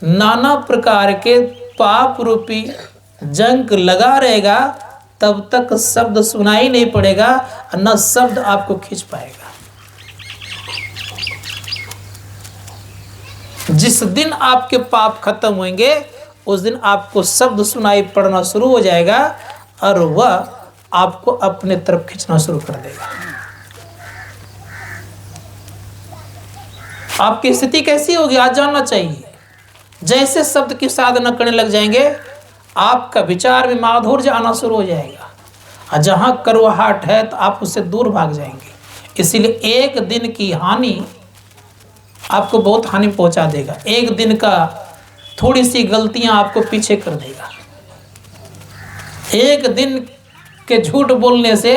नाना प्रकार के पाप रूपी जंग लगा रहेगा तब तक शब्द सुनाई नहीं पड़ेगा, न शब्द आपको खींच पाएगा। जिस दिन आपके पाप खत्म होंगे उस दिन आपको शब्द सुनाई पड़ना शुरू हो जाएगा और वह आपको अपने तरफ खींचना शुरू कर देगा। आपकी स्थिति कैसी होगी आज जानना चाहिए। जैसे शब्द की साधना करने लग जाएंगे आपका विचार में माधुर्य आना शुरू हो जाएगा, और जहां कड़वाहट है तो आप उससे दूर भाग जाएंगे। इसीलिए एक दिन की हानि आपको बहुत हानि पहुंचा देगा। एक दिन का थोड़ी सी गलतियां आपको पीछे कर देगा। एक दिन के झूठ बोलने से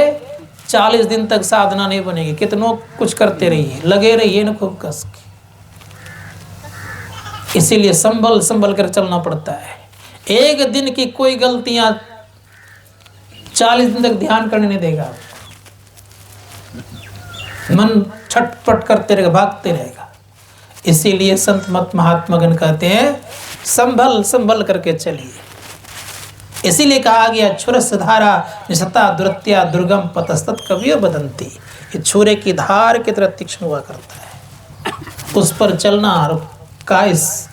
40 दिन तक साधना नहीं बनेगी। कितनों कुछ करते रहिए, लगे रहिए ना खूब कस के। इसीलिए संभल कर चलना पड़ता है। एक दिन की कोई गलतियां 40 दिन तक ध्यान करने नहीं देगा। मन छटपट करते रहेगा, भागते रहेगा। इसीलिए संत मत महात्मागण कहते हैं संभल करके चलिए। इसीलिए कहा गया छुरस धारा निशता दुरत्या दुर्गम पतस्तत कवियो बदंती। ये छुरे की धार की तरह तीक्ष्ण हुआ करता है, उस पर चलना और का इस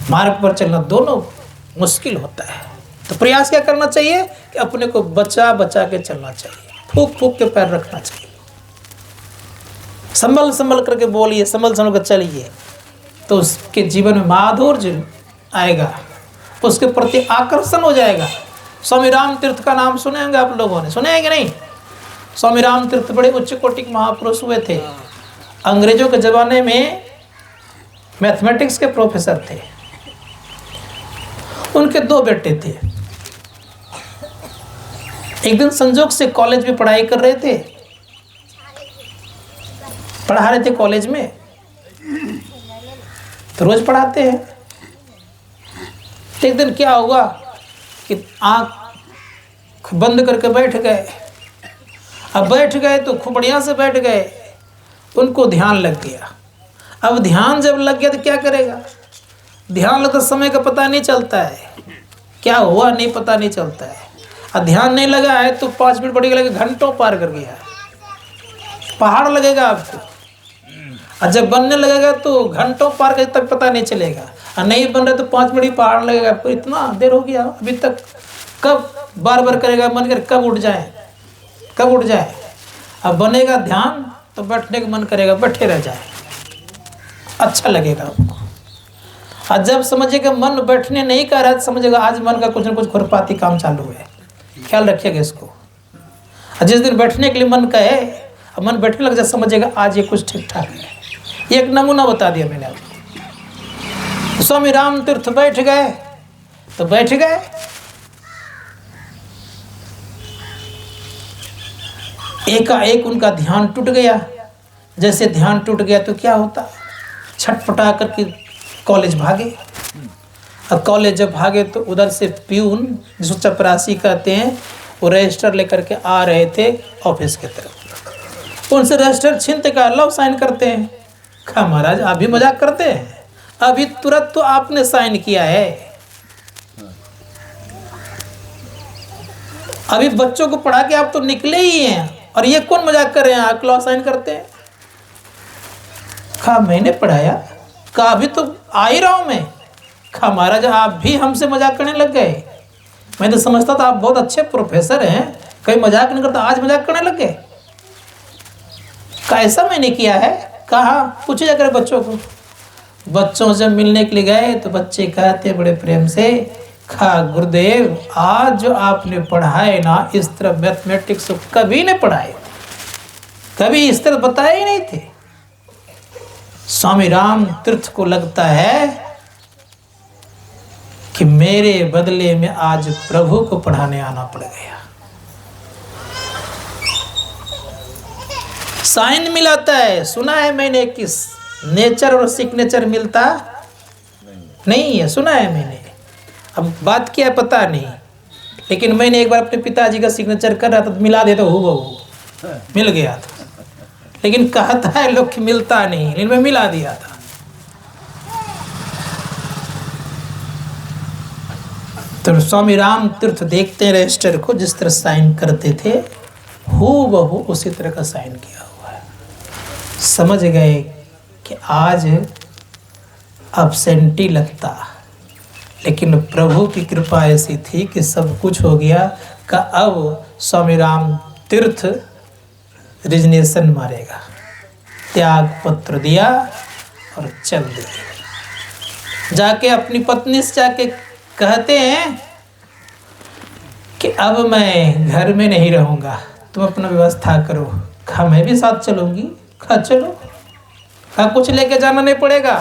मार्ग पर चलना दोनों मुश्किल होता है। तो प्रयास क्या करना चाहिए कि अपने को बचा के चलना चाहिए, फूक के पैर रखना चाहिए। संभल करके बोलिए, संभल कर चलिए तो उसके जीवन में माधुर्य आएगा, उसके प्रति आकर्षण हो जाएगा। स्वामी राम तीर्थ का नाम सुने होंगे आप लोगों ने, सुने हैं कि नहीं? स्वामी राम तीर्थ बड़े उच्च कोटि के महापुरुष हुए थे। अंग्रेजों के ज़माने में मैथमेटिक्स के प्रोफेसर थे। उनके 2 बेटे थे। एक दिन संजोग से कॉलेज में पढ़ाई कर रहे थे, पढ़ा रहे थे कॉलेज में, तो रोज पढ़ाते हैं। एक दिन क्या हुआ कि आँख बंद करके बैठ गए। अब बैठ गए तो खूब बढ़िया से बैठ गए, उनको ध्यान लग गया। अब ध्यान जब लग गया तो क्या करेगा? ध्यान लगता समय का पता नहीं चलता है, क्या हुआ नहीं पता नहीं चलता है। और ध्यान नहीं लगा है तो 5 मिनट पड़ेगा, लगे घंटों पार कर गया, पहाड़ लगेगा आपको। और जब बनने लगेगा तो घंटों पार कर तब पता नहीं चलेगा। और नहीं बन रहा तो 5 मिनट ही पहाड़ लगेगा आपको, इतना देर हो गया अभी तक, कब बार बार करेगा मन कर, कब उठ जाए, कब उठ जाए। अब बनेगा ध्यान तो बैठने का मन करेगा, बैठे रह जाए, अच्छा लगेगा आपको। और जब समझेगा मन बैठने नहीं कर रहा, समझेगा आज मन का कुछ ना कुछ खुरपाती काम चालू है, ख्याल रखिएगा इसको। और जिस दिन बैठने के लिए मन कहे, अब मन बैठने लग जाए, समझेगा आज ये कुछ ठीक ठाक है। एक नमूना बता दिया मैंने आपको। स्वामी राम तीर्थ बैठ गए तो बैठ गए, एकाएक उनका ध्यान टूट गया। जैसे ध्यान टूट गया तो क्या होता, छटपटा करके कॉलेज भागे। और कॉलेज जब भागे तो उधर से प्यून, जिसको चपरासी कहते हैं, वो रजिस्टर लेकर के आ रहे थे ऑफिस की तरफ। उनसे रजिस्टर छीनते का लव साइन करते हैं। कहा महाराज आप भी मजाक करते हैं, अभी तुरंत तो आपने साइन किया है, अभी बच्चों को पढ़ा के आप तो निकले ही हैं, और ये कौन मजाक कर रहे हैं, आप लव साइन करते हैं। कहा मैंने पढ़ाया, कहा अभी तो आ ही रहा हूं मैं। कहा महाराज आप भी हमसे मजाक करने लग गए, मैं तो समझता था आप बहुत अच्छे प्रोफेसर हैं, कहीं मजाक नहीं करता, आज मजाक करने लग गए। कहा ऐसा मैंने किया है। कहा पूछे जाकर बच्चों को। बच्चों से मिलने के लिए गए तो बच्चे कहते बड़े प्रेम से, कहा गुरुदेव आज जो आपने पढ़ाए ना, इस तरह मैथमेटिक्स कभी नहीं पढ़ाए, कभी इस तरह बताए ही नहीं थे। स्वामी राम तीर्थ को लगता है कि मेरे बदले में आज प्रभु को पढ़ाने आना पड़ गया। साइन मिलाता है, सुना है मैंने कि नेचर और सिग्नेचर मिलता नहीं है, सुना है मैंने। अब बात क्या है पता नहीं, लेकिन मैंने एक बार अपने पिताजी का सिग्नेचर कर रहा था तो मिला देता हूँ, मिल गया था। लेकिन कहता है लोग कि मिलता नहीं, लेकिन मैं मिला दिया था। तो स्वामी राम तीर्थ देखते हैं रजिस्टर को, जिस तरह साइन करते थे हूबहू उसी तरह का साइन किया हुआ है। समझ गए कि आज अब्सेंटी लगता, लेकिन प्रभु की कृपा ऐसी थी कि सब कुछ हो गया। का अब स्वामी राम तीर्थ रिजनेशन मारेगा, त्याग पत्र दिया और चल दिए। जाके अपनी पत्नी से जाके कहते हैं कि अब मैं घर में नहीं रहूँगा, तुम अपना व्यवस्था करो। कहा मैं भी साथ चलूँगी। कहा चलो। कहा कुछ लेके जाना नहीं पड़ेगा।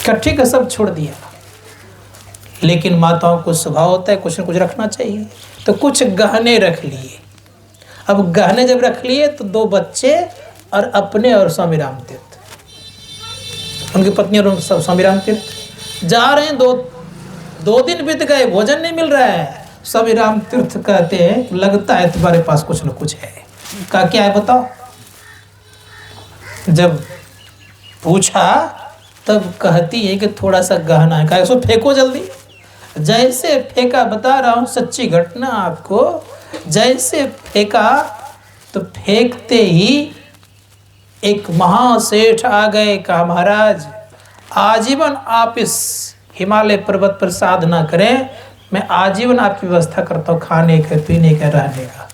कहा ठीक है, सब छोड़ दिया। लेकिन माताओं को स्वभाव होता है कुछ न कुछ रखना चाहिए, तो कुछ गहने रख लिए। अब गहने जब रख लिए तो 2 बच्चे और अपने और स्वामी राम तीर्थ, उनकी पत्नी और स्वामी राम तीर्थ जा रहे हैं। 2 दिन बीत गए, भोजन नहीं मिल रहा है। स्वामी राम तीर्थ कहते हैं लगता है तुम्हारे पास कुछ न कुछ है। कहा क्या है बताओ। जब पूछा तब कहती है कि थोड़ा सा गहना है। कहा इसको फेंको जल्दी। जैसे फेंका, बता रहा हूँ सच्ची घटना आपको, जैसे फेंका तो फेंकते ही एक महासेठ आ गए। कहा महाराज आजीवन आप इस हिमालय पर्वत पर साधना करें, मैं आजीवन आपकी व्यवस्था करता हूँ, खाने का, पीने का, रहने का।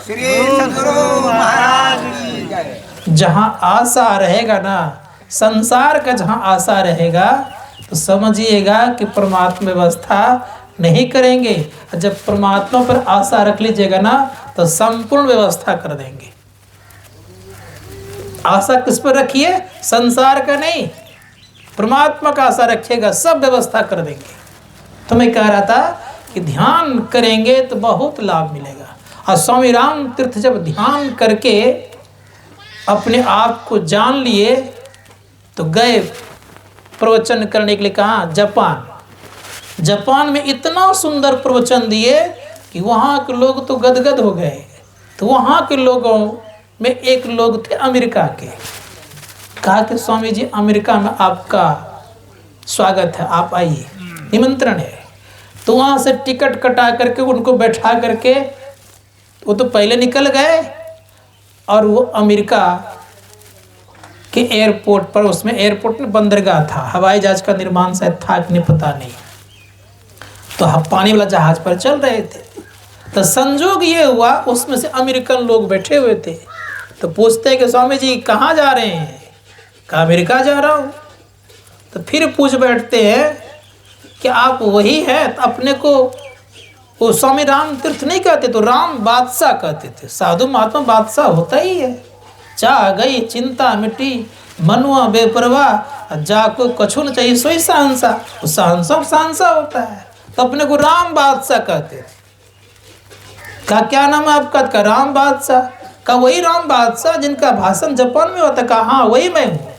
श्री सद्गुरु महाराज की जय। जहाँ आशा रहेगा ना, संसार का जहाँ आशा रहेगा, तो समझिएगा कि परमात्मा व्यवस्था नहीं करेंगे। जब परमात्मा पर आशा रख लीजिएगा ना, तो संपूर्ण व्यवस्था कर देंगे। आशा किस पर रखिए? संसार का नहीं, परमात्मा का आशा रखिएगा, सब व्यवस्था कर देंगे। तो मैं कह रहा था कि ध्यान करेंगे तो बहुत लाभ मिलेगा। और स्वामी राम तीर्थ जब ध्यान करके अपने आप को जान लिए तो गए प्रवचन करने के लिए। कहाँ? जापान। जापान में इतना सुंदर प्रवचन दिए कि वहाँ के लोग तो गदगद हो गए। तो वहाँ के लोगों में एक लोग थे अमेरिका के। कहा कि स्वामी जी अमेरिका में आपका स्वागत है, आप आइए, निमंत्रण है। तो वहाँ से टिकट कटा करके उनको बैठा करके वो तो पहले निकल गए और वो अमेरिका कि एयरपोर्ट पर, उसमें एयरपोर्ट में बंदरगाह था, हवाई जहाज का निर्माण शायद था कि नहीं पता नहीं, तो हम पानी वाला जहाज पर चल रहे थे। तो संजोग ये हुआ उसमें से अमेरिकन लोग बैठे हुए थे। तो पूछते हैं कि स्वामी जी कहाँ जा रहे हैं? कहा अमेरिका जा रहा हूँ। तो फिर पूछ बैठते हैं कि आप वही है? तो अपने को वो स्वामी राम तीर्थ नहीं कहते, तो राम बादशाह कहते थे। साधु महात्मा बादशाह होता ही है। चाह गई चिंता मिट्टी, मनुआ बेपरवाह, जाको कछु न चाहिए सोई सहंसा। वो सहंसा होता है, तो अपने को राम बादशाह कहते थे। का क्या नाम है आपका? का राम बादशाह। का वही राम बादशाह जिनका भाषण जापान में होता? का हाँ वही मैं हूँ।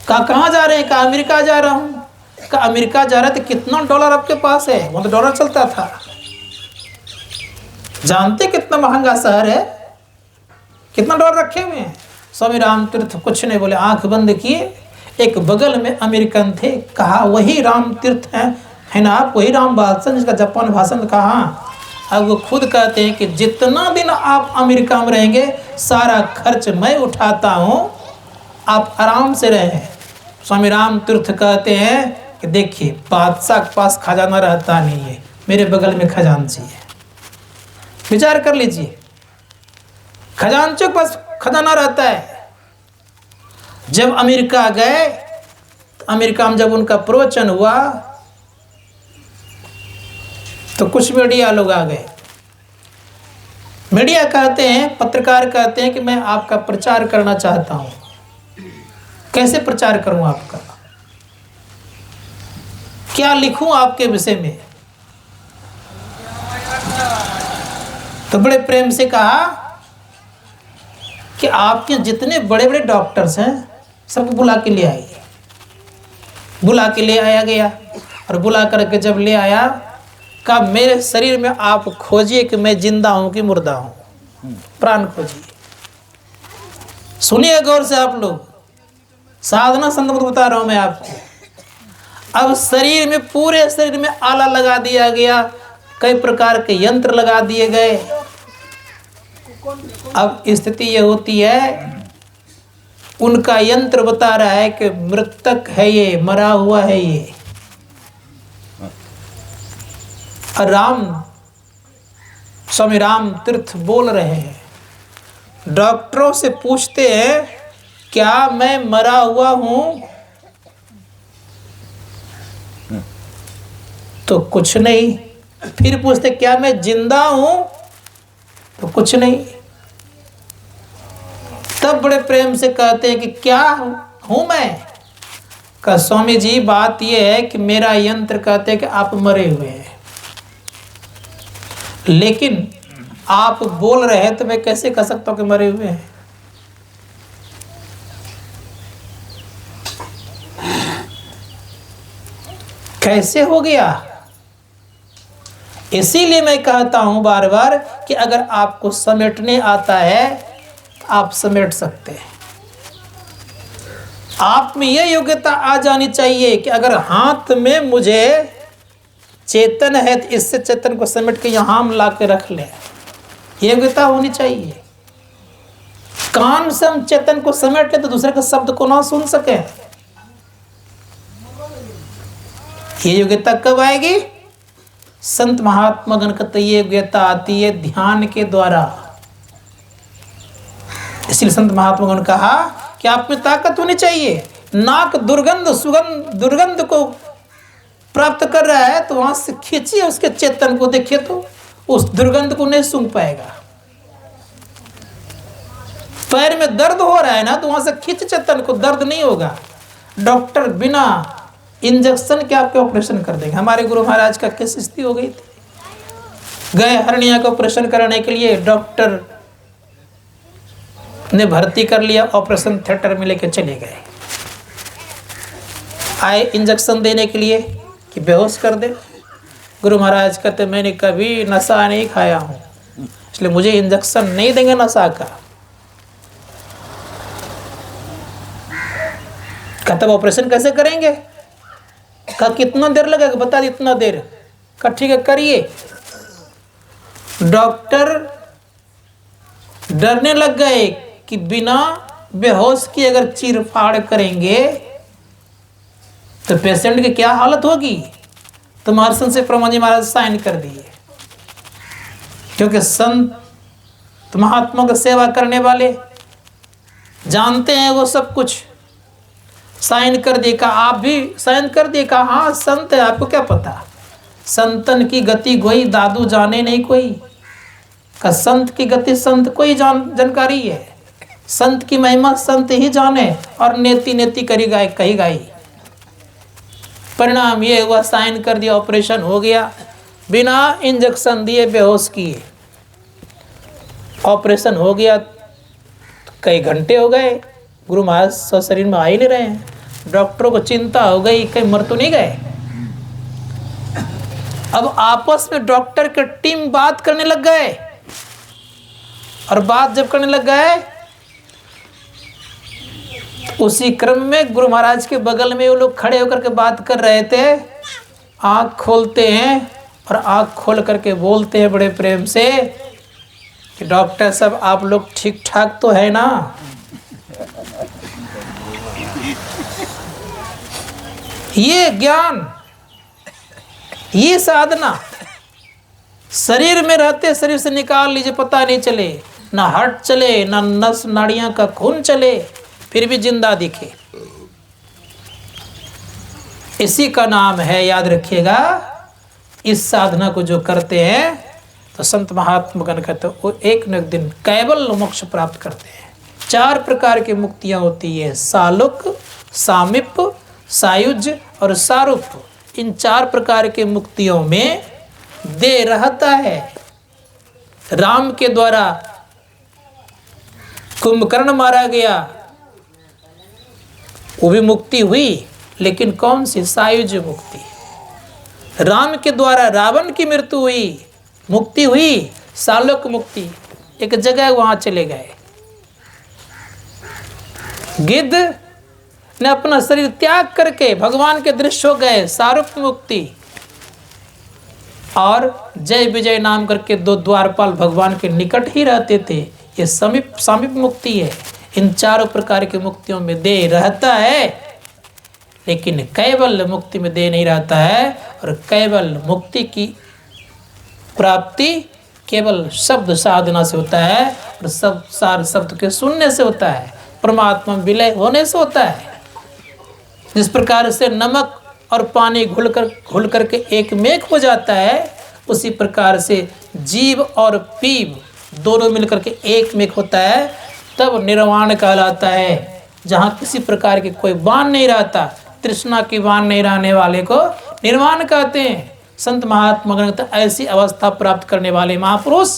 का कहाँ जा रहे हैं? का अमेरिका जा रहा हूँ। का अमेरिका जा रहा है तो कितना डॉलर आपके पास है? वहाँ तो डॉलर चलता था। जानते कितना महंगा शहर है? कितना डॉलर रखे हुए हैं? स्वामी राम तीर्थ कुछ नहीं बोले, आंख बंद किए। एक बगल में अमेरिकन थे, कहा वही राम तीर्थ है ना आप? वही राम बादशाह जिसका जापान भाषण? कहा। अब वो खुद कहते हैं कि जितना दिन आप अमेरिका में रहेंगे सारा खर्च मैं उठाता हूँ, आप आराम से रहें। स्वामी राम तीर्थ कहते हैं कि देखिए बादशाह के पास खजाना रहता नहीं है, मेरे बगल में खजांची है। विचार कर लीजिए, खजांचों के पास खजाना रहता है। जब अमेरिका गए तो अमेरिका में जब उनका प्रवचन हुआ तो कुछ मीडिया लोग आ गए। मीडिया कहते हैं, पत्रकार कहते हैं कि मैं आपका प्रचार करना चाहता हूं। कैसे प्रचार करूं आपका? क्या लिखूं आपके विषय में? तो बड़े प्रेम से कहा कि आपके जितने बड़े बड़े डॉक्टर्स हैं सबको बुला के ले आइए। बुला के ले आया गया और बुला करके जब ले आया, का मेरे शरीर में आप खोजिए कि मैं जिंदा हूं कि मुर्दा हूं, प्राण खोजिए। सुनिए गौर से आप लोग, साधना संबंध बता रहा हूं मैं आपको। अब शरीर में, पूरे शरीर में आला लगा दिया गया, कई प्रकार के यंत्र लगा दिए गए। अब स्थिति ये होती है, उनका यंत्र बता रहा है कि मृतक है ये, मरा हुआ है ये। राम, स्वामी राम तीर्थ बोल रहे हैं। डॉक्टरों से पूछते हैं क्या मैं मरा हुआ हूं? तो कुछ नहीं। फिर पूछते क्या मैं जिंदा हूं? तो कुछ नहीं। तब बड़े प्रेम से कहते हैं कि क्या हूं मैं? का स्वामी जी बात यह है कि मेरा यंत्र कहते हैं कि आप मरे हुए हैं, लेकिन आप बोल रहे हैं तो मैं कैसे कह सकता हूं कि मरे हुए हैं? कैसे हो गया? इसीलिए मैं कहता हूं बार बार कि अगर आपको समेटने आता है आप समेट सकते हैं। आप में यह योग्यता आ जानी चाहिए कि अगर हाथ में मुझे चेतन है तो इससे चेतन को समेट के यहां हम ला के रख लें, योग्यता होनी चाहिए। कान से हम चेतन को समेट ले तो दूसरे के शब्द को ना सुन सके। ये योग्यता कब आएगी? संत महात्मा गण का ये योग्यता आती है ध्यान के द्वारा। इसलिए संत महात्मा गण कहा कि आप में ताकत होनी चाहिए। नाक दुर्गंध, सुगंध, दुर्गंध को प्राप्त कर रहा है तो वहां से खींचिए उसके चेतन को, देखिए तो उस दुर्गंध को नहीं सूंघ पाएगा। पैर में दर्द हो रहा है ना, तो वहां से खींच चेतन को, दर्द नहीं होगा। डॉक्टर बिना इंजेक्शन के आपके ऑपरेशन कर देंगे। हमारे गुरु महाराज का कैसी स्थिति हो गई थी, गए हर्निया का ऑपरेशन कराने के लिए, डॉक्टर ने भर्ती कर लिया, ऑपरेशन थिएटर में लेके चले गए। आए इंजेक्शन देने के लिए कि बेहोश कर दे। गुरु महाराज कहते मैंने कभी नशा नहीं खाया हूं, इसलिए मुझे इंजेक्शन नहीं देंगे नशा का। कहते ऑपरेशन कैसे करेंगे? कहा कितना देर लगेगा? बता दी इतना देर। कहा ठीक है करिए। डॉक्टर डरने लग गए कि बिना बेहोश की अगर चीर फाड़ करेंगे तो पेशेंट की क्या हालत होगी। तो महर्षि से ब्रह्मा जी महाराज साइन कर दिए, क्योंकि संत महात्मा की सेवा करने वाले जानते हैं वो सब कुछ। साइन कर दिए, कहा आप भी साइन कर दिए, कहा हाँ संत है, आपको क्या पता, संतन की गति कोई दादू जाने नहीं कोई। का संत की गति संत को ही जानकारी है, संत की महिमा संत ही जाने, और नेति नेति करी गाय कही गाई। परिणाम ये हुआ, साइन कर दिया, ऑपरेशन हो गया, बिना इंजेक्शन दिए बेहोश किए, ऑपरेशन हो गया। कई घंटे हो गए, गुरु महाराज शरीर में आ ही नहीं रहे हैं। डॉक्टरों को चिंता हो गई, कहीं मर तो नहीं गए। अब आपस में डॉक्टर की टीम बात करने लग गए, और बात जब करने लग गए, उसी क्रम में गुरु महाराज के बगल में वो लोग खड़े होकर के बात कर रहे थे। आंख खोलते हैं और आंख खोल करके बोलते हैं बड़े प्रेम से कि डॉक्टर साहब आप लोग ठीक ठाक तो है ना। ये ज्ञान, ये साधना शरीर में रहते शरीर से निकाल लीजिए, पता नहीं चले, ना हार्ट चले, ना नस नाड़ियां का खून चले, फिर भी जिंदा दिखे। इसी का नाम है, याद रखिएगा, इस साधना को जो करते हैं तो संत महात्मा गण कहते हैं वो एक न एक दिन कैवल्य मोक्ष प्राप्त करते हैं। 4 प्रकार की मुक्तियां होती है, सालोक, सामिप, सायुज और सारूप। इन 4 प्रकार के मुक्तियों में दे रहता है। राम के द्वारा कुंभकर्ण मारा गया, वो भी मुक्ति हुई, लेकिन कौन सी, सायुज मुक्ति। राम के द्वारा रावण की मृत्यु हुई, मुक्ति हुई, सालोक मुक्ति, एक जगह वहां चले गए। गिद्ध ने अपना शरीर त्याग करके भगवान के दृश्य हो गए, सारूप मुक्ति। और जय विजय नाम करके 2 द्वारपाल भगवान के निकट ही रहते थे, ये सामीप मुक्ति है। इन 4 प्रकार की मुक्तियों में दे रहता है, लेकिन कैवल्य मुक्ति में दे नहीं रहता है। और कैवल्य मुक्ति की प्राप्ति केवल शब्द साधना से होता है, और सब सार शब्द के सुनने से होता है, परमात्मा विलय होने से होता है। जिस प्रकार से नमक और पानी घुल करके एक मेघ हो जाता है, उसी प्रकार से जीव और पीव दोनों मिलकर के एक मेघ होता है, तब निर्वाण कहलाता है। जहाँ किसी प्रकार के कोई बाण नहीं रहता, तृष्णा की बाण नहीं रहने वाले को निर्वाण कहते हैं। संत महात्मा गण ऐसी अवस्था प्राप्त करने वाले महापुरुष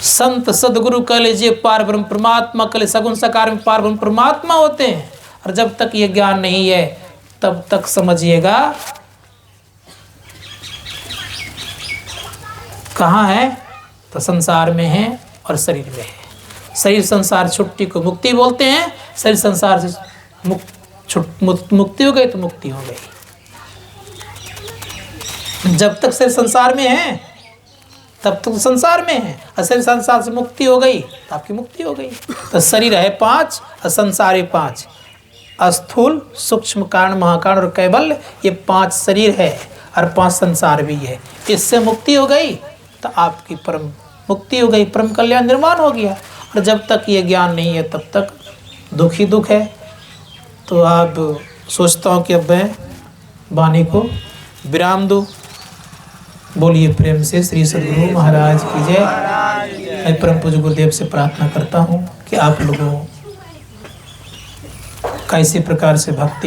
संत सदगुरु कह लीजिए पार ब्रह्म परमात्मा, कह लीजिए सगुण साकार में पार ब्रह्म परमात्मा होते हैं। और जब तक ये ज्ञान नहीं है तब तक समझिएगा कहाँ है, तो संसार में है और शरीर में है। शरीर संसार छुट्टी को मुक्ति बोलते हैं, शरीर संसार से मुक्ति हो गई तो मुक्ति हो गई। जब तक शरीर संसार में है तब तक संसार में है, और शरीर संसार से मुक्ति हो गई तो आपकी मुक्ति हो गई। तो शरीर है 5 और संसार है 5, स्थूल, सूक्ष्म, कारण, महाकारण और कैवल्य, ये 5 शरीर है और 5 संसार भी है। इससे मुक्ति हो गई तो आपकी परम मुक्ति हो गई, परम कल्याण निर्माण हो गया। और जब तक ये ज्ञान नहीं है तब तक दुख ही दुख है। तो आप सोचता हूँ कि अब मैं वाणी को विराम दूँ। बोलिए प्रेम से श्री सद्गुरु महाराज की जय। मैं परम पूज्य गुरुदेव से प्रार्थना करता हूँ कि आप लोगों कैसे प्रकार से भक्ति